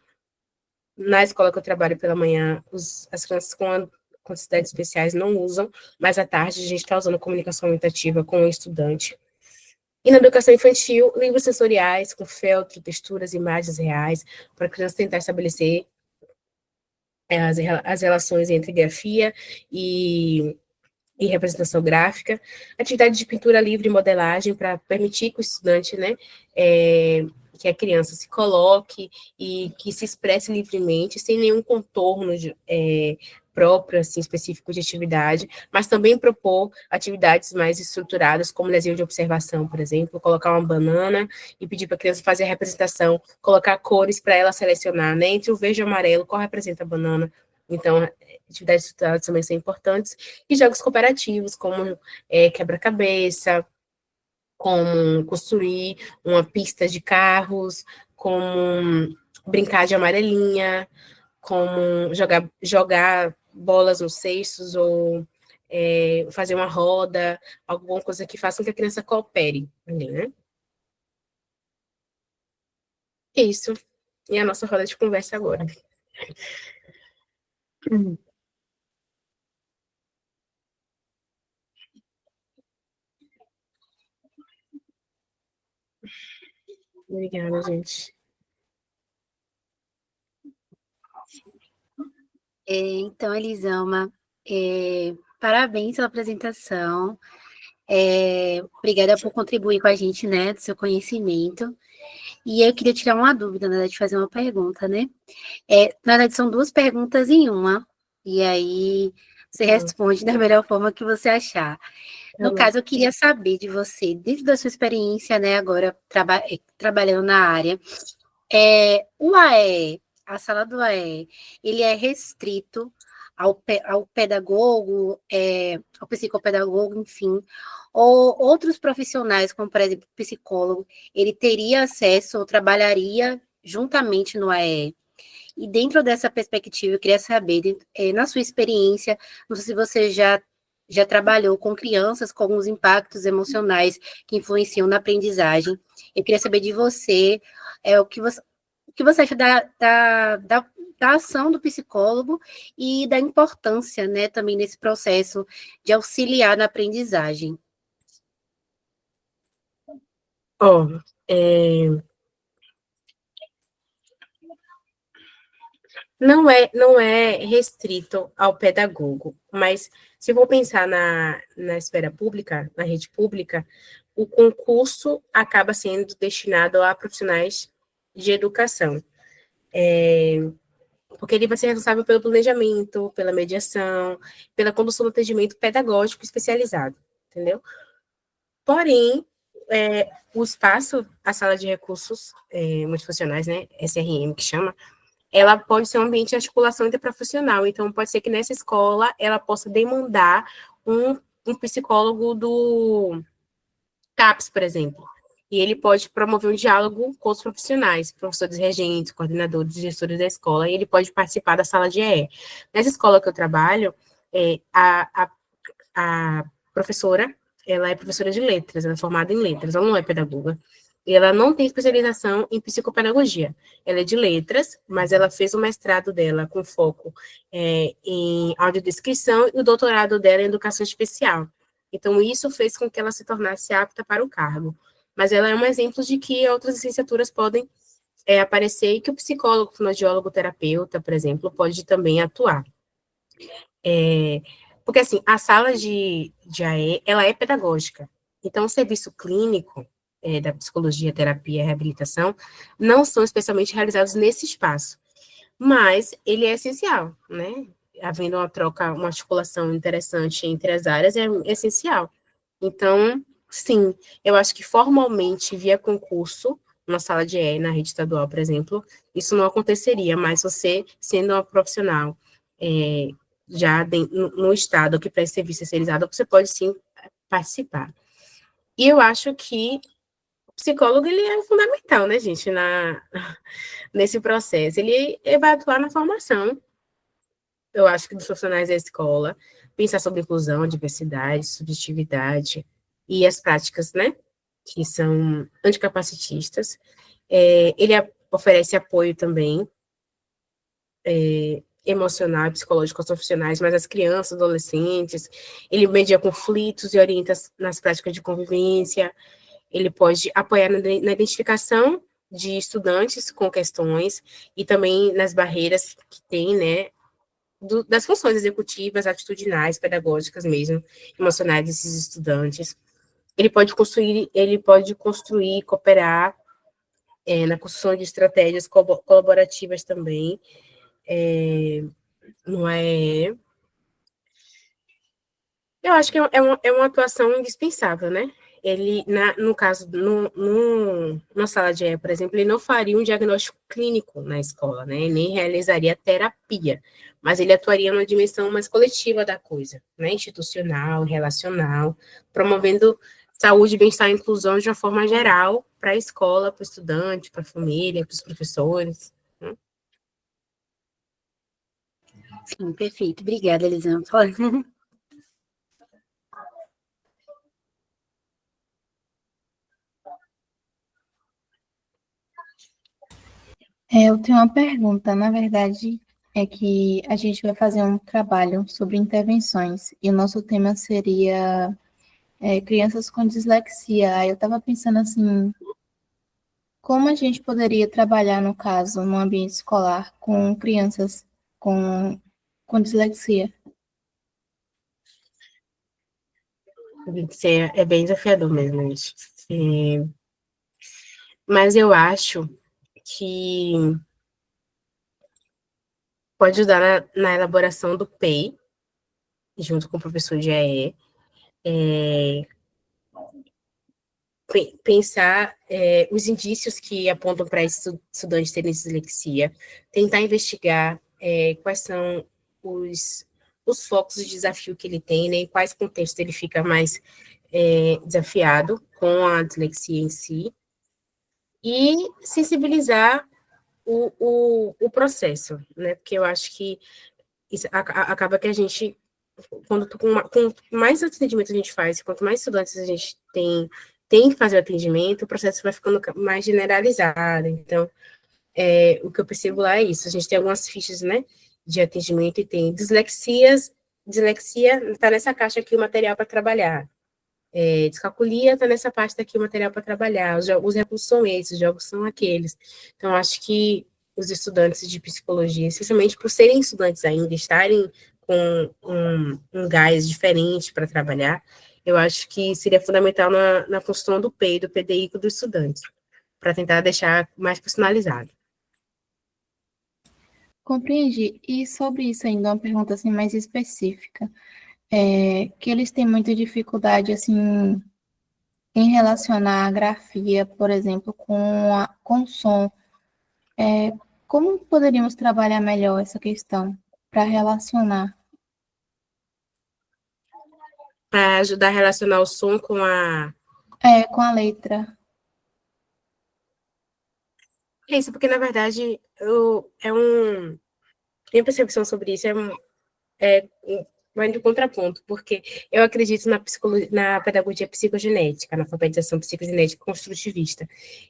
Na escola que eu trabalho pela manhã, as crianças com necessidades especiais não usam, mas à tarde a gente está usando comunicação aumentativa com o estudante. E na educação infantil, livros sensoriais com feltro, texturas, imagens reais, para a criança tentar estabelecer as relações entre grafia e representação gráfica, atividade de pintura livre e modelagem para permitir que o estudante, né, que a criança se coloque e que se expresse livremente, sem nenhum contorno próprio, assim, específico de atividade, mas também propor atividades mais estruturadas, como desenho de observação, por exemplo, colocar uma banana e pedir para a criança fazer a representação, colocar cores para ela selecionar, né, entre o verde e o amarelo, qual representa a banana. Então, atividades estruturadas também são importantes, e jogos cooperativos, como quebra-cabeça, como construir uma pista de carros, como brincar de amarelinha, como jogar bolas nos cestos ou fazer uma roda, alguma coisa que faça com que a criança coopere ali, né? Isso. E a nossa roda de conversa agora. Obrigada, gente. Então, Elisama, parabéns pela apresentação. Obrigada por contribuir com a gente, né, do seu conhecimento. E eu queria tirar uma dúvida, na verdade, fazer uma pergunta, né? Na verdade, são duas perguntas em uma, e aí você responde da melhor forma que você achar. No caso, eu queria saber de você, dentro da sua experiência, né, agora trabalhando na área, o AE, a sala do AE, ele é restrito ao pedagogo, ao psicopedagogo, enfim, ou outros profissionais, como, por exemplo, psicólogo, ele teria acesso ou trabalharia juntamente no AE? E dentro dessa perspectiva, eu queria saber, na sua experiência, não sei se você já trabalhou com crianças com alguns impactos emocionais que influenciam na aprendizagem. Eu queria saber de você, o que você acha da ação do psicólogo e da importância, né, também nesse processo de auxiliar na aprendizagem. Não é restrito ao pedagogo, mas se eu vou pensar na esfera pública, na rede pública, o concurso acaba sendo destinado a profissionais de educação, porque ele vai ser responsável pelo planejamento, pela mediação, pela condução do atendimento pedagógico especializado, entendeu? Porém, o espaço, a sala de recursos multifuncionais, né, SRM que chama, ela pode ser um ambiente de articulação interprofissional, então pode ser que nessa escola ela possa demandar um psicólogo do CAPS, por exemplo, e ele pode promover um diálogo com os profissionais, professores regentes, coordenadores, gestores da escola, e ele pode participar da sala de EE. Nessa escola que eu trabalho, a professora, ela é professora de letras, ela é formada em letras, ela não é pedagoga, e ela não tem especialização em psicopedagogia. Ela é de letras, mas ela fez o mestrado dela com foco em audiodescrição e o doutorado dela em educação especial. Então, isso fez com que ela se tornasse apta para o cargo. Mas ela é um exemplo de que outras licenciaturas podem aparecer e que o psicólogo, fonoaudiólogo, terapeuta, por exemplo, pode também atuar. Porque, assim, a sala de AE, ela é pedagógica. Então, o serviço clínico da psicologia, terapia e reabilitação não são especialmente realizados nesse espaço. Mas ele é essencial, né? Havendo uma troca, uma articulação interessante entre as áreas é essencial. Então, sim, eu acho que formalmente, via concurso, na sala de E, na rede estadual, por exemplo, isso não aconteceria, mas você, sendo uma profissional já no estado que presta serviço terceirizado, você pode sim participar. E eu acho que o psicólogo, ele é fundamental, né, gente, nesse processo. Ele vai atuar na formação, eu acho que dos profissionais da escola, pensar sobre inclusão, diversidade, subjetividade e as práticas, né, que são anticapacitistas. Ele oferece apoio também, emocional e psicológico aos profissionais, mas as crianças, adolescentes, ele media conflitos e orienta nas práticas de convivência, ele pode apoiar na identificação de estudantes com questões e também nas barreiras que tem, né, das funções executivas, atitudinais, pedagógicas mesmo, emocionais desses estudantes. Ele pode construir e cooperar na construção de estratégias colaborativas também, não é... Eu acho que é uma atuação indispensável, né? Ele, no caso, numa sala de aula, por exemplo, ele não faria um diagnóstico clínico na escola, né? Nem realizaria terapia, mas ele atuaria numa dimensão mais coletiva da coisa, né? Institucional, relacional, promovendo saúde, bem-estar e inclusão de uma forma geral para a escola, para o estudante, para a família, para os professores. Né? Sim, perfeito. Obrigada, Elisama. Eu tenho uma pergunta. Na verdade, é que a gente vai fazer um trabalho sobre intervenções e o nosso tema seria crianças com dislexia. Aí eu estava pensando assim, como a gente poderia trabalhar, no caso, no ambiente escolar, com crianças com, com dislexia? É bem desafiador mesmo isso. Mas eu acho que pode ajudar na elaboração do PEI, junto com o professor de AE, pensar os indícios que apontam para esse estudante ter dislexia, tentar investigar quais são os focos de desafio que ele tem, né, em quais contextos ele fica mais desafiado com a dislexia em si, e sensibilizar o processo, né, porque eu acho que isso acaba que a gente, quanto mais atendimento a gente faz, quanto mais estudantes a gente tem que fazer o atendimento, o processo vai ficando mais generalizado. Então, o que eu percebo lá é isso. A gente tem algumas fichas, né, de atendimento e tem dislexia está nessa caixa aqui o material para trabalhar. Descalculia está nessa pasta aqui o material para trabalhar. Os recursos são esses, os jogos são aqueles. Então, acho que os estudantes de psicologia, especialmente por serem estudantes ainda, estarem com um gás diferente para trabalhar, eu acho que seria fundamental na construção do PEI, do PDI do estudante, para tentar deixar mais personalizado. Compreendi. E sobre isso ainda, uma pergunta assim mais específica. Que eles têm muita dificuldade assim em relacionar a grafia, por exemplo, com som. Como poderíamos trabalhar melhor essa questão para relacionar? Para ajudar a relacionar o som com a... Com a letra. É isso, porque, na verdade, minha percepção sobre isso vai de contraponto, porque eu acredito na pedagogia psicogenética, na alfabetização psicogenética construtivista,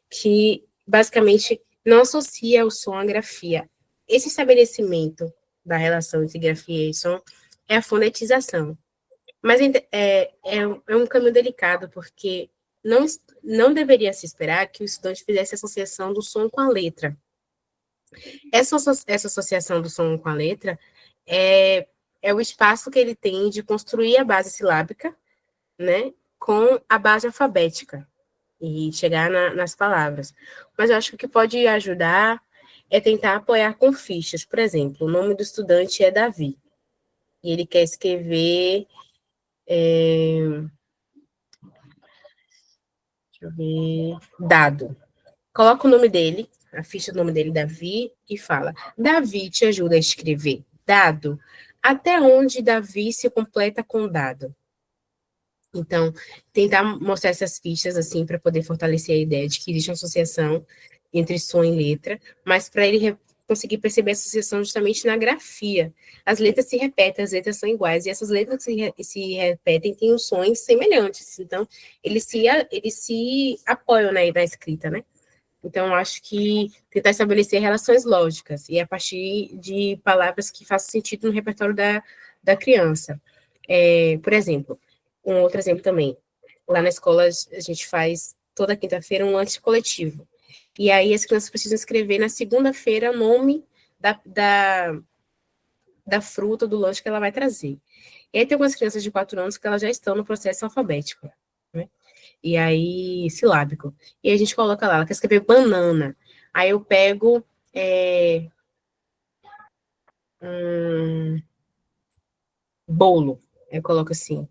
que basicamente não associa o som à grafia. Esse estabelecimento da relação entre grafia e som é a fonetização. Mas é um caminho delicado, porque não deveria se esperar que o estudante fizesse associação do som com a letra. Essa associação do som com a letra é o espaço que ele tem de construir a base silábica, né, com a base alfabética e chegar nas palavras. Mas eu acho que o que pode ajudar é tentar apoiar com fichas. Por exemplo, o nome do estudante é Davi, e ele quer escrever... deixa eu ver... Dado. Coloca o nome dele, a ficha do nome dele, Davi, e fala: Davi te ajuda a escrever dado. Até onde Davi se completa com dado? Então, tentar mostrar essas fichas, assim, para poder fortalecer a ideia de que existe uma associação entre som e letra, mas para ele conseguir perceber a associação justamente na grafia. As letras se repetem, as letras são iguais, e essas letras que se repetem têm os sons semelhantes. Então, eles se apoiam na escrita, né? Então, acho que tentar estabelecer relações lógicas, e a partir de palavras que façam sentido no repertório da criança. Por exemplo, um outro exemplo também, lá na escola a gente faz toda quinta-feira um lanche coletivo, e aí as crianças precisam escrever na segunda-feira o nome da fruta, do lanche que ela vai trazer. E aí tem algumas crianças de 4 anos que elas já estão no processo alfabético, né? E aí, silábico. E a gente coloca lá, ela quer escrever banana. Aí eu pego Bolo. Eu coloco assim,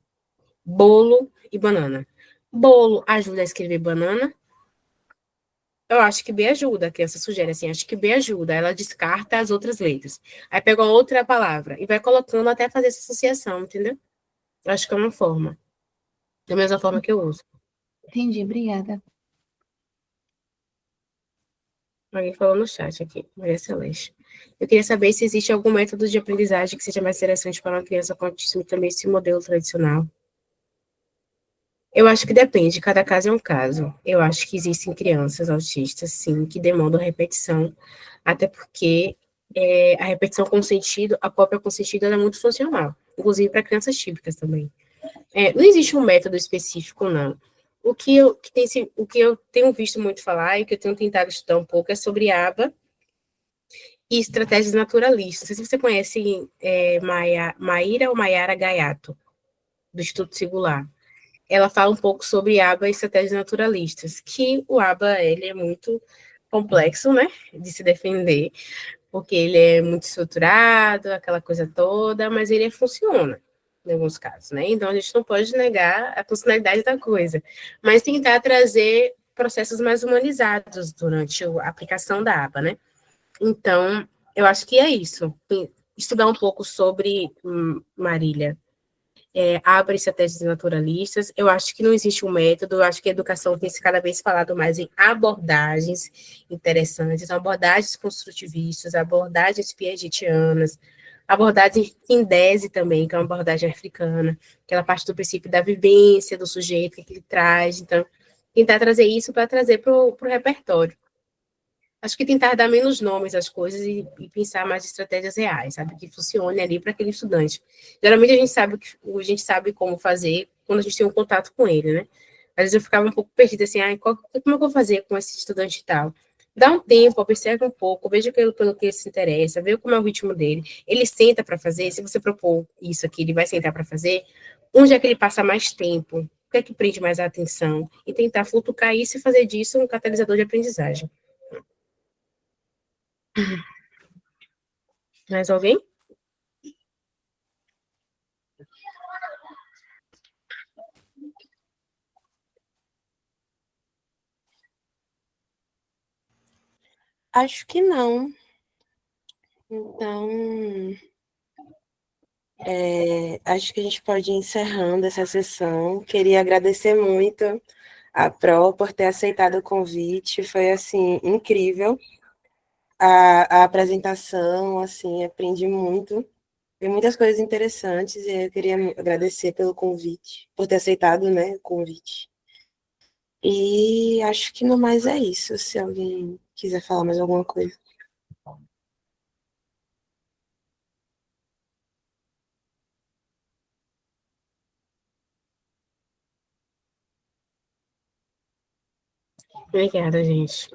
bolo e banana. Bolo ajuda a escrever banana? Eu acho que B ajuda, a criança sugere assim, acho que B ajuda, ela descarta as outras letras. Aí pega outra palavra e vai colocando até fazer essa associação, entendeu? Eu acho que é uma forma, da mesma forma que eu uso. Entendi, obrigada. Alguém falou no chat aqui, Maria Celeste. Eu queria saber se existe algum método de aprendizagem que seja mais interessante para uma criança com autismo e também esse modelo tradicional. Eu acho que depende, cada caso é um caso. Eu acho que existem crianças autistas, sim, que demandam repetição, até porque a repetição com sentido, a cópia com sentido, ela é muito funcional, inclusive para crianças típicas também. Não existe um método específico, não. O que eu tenho visto muito falar e que eu tenho tentado estudar um pouco é sobre aba e estratégias naturalistas. Não sei se você conhece Maíra ou Maiara Gaiato, do Instituto Singular. Ela fala um pouco sobre aba e estratégias naturalistas, que o aba ele é muito complexo, né, de se defender, porque ele é muito estruturado, aquela coisa toda, mas ele funciona em alguns casos, né? Então a gente não pode negar a funcionalidade da coisa, mas tentar trazer processos mais humanizados durante a aplicação da aba, né? Então, eu acho que é isso. Estudar um pouco sobre Marília, abre estratégias naturalistas. Eu acho que não existe um método, eu acho que a educação tem se cada vez falado mais em abordagens interessantes, abordagens construtivistas, abordagens piagetianas, abordagens em DESE também, que é uma abordagem africana, que ela parte do princípio da vivência do sujeito, que ele traz. Então, tentar trazer isso para trazer para o repertório. Acho que tentar dar menos nomes às coisas e pensar mais em estratégias reais, sabe? Que funcione ali para aquele estudante. Geralmente a gente sabe como fazer quando a gente tem um contato com ele, né? Às vezes eu ficava um pouco perdida, assim, como é que eu vou fazer com esse estudante e tal? Dá um tempo, observa um pouco, veja pelo que ele se interessa, veja como é o ritmo dele. Ele senta para fazer, se você propor isso aqui, ele vai sentar para fazer. Onde é que ele passa mais tempo? O que é que prende mais a atenção? E tentar futucar isso e fazer disso um catalisador de aprendizagem. Mais alguém? Acho que não. Então, acho que a gente pode ir encerrando essa sessão. Queria agradecer muito a Pro por ter aceitado o convite. Foi, assim, incrível a apresentação, assim, aprendi muito. Tem muitas coisas interessantes e eu queria agradecer pelo convite, por ter aceitado, né, o convite. E acho que no mais é isso, se alguém quiser falar mais alguma coisa. Obrigada, gente.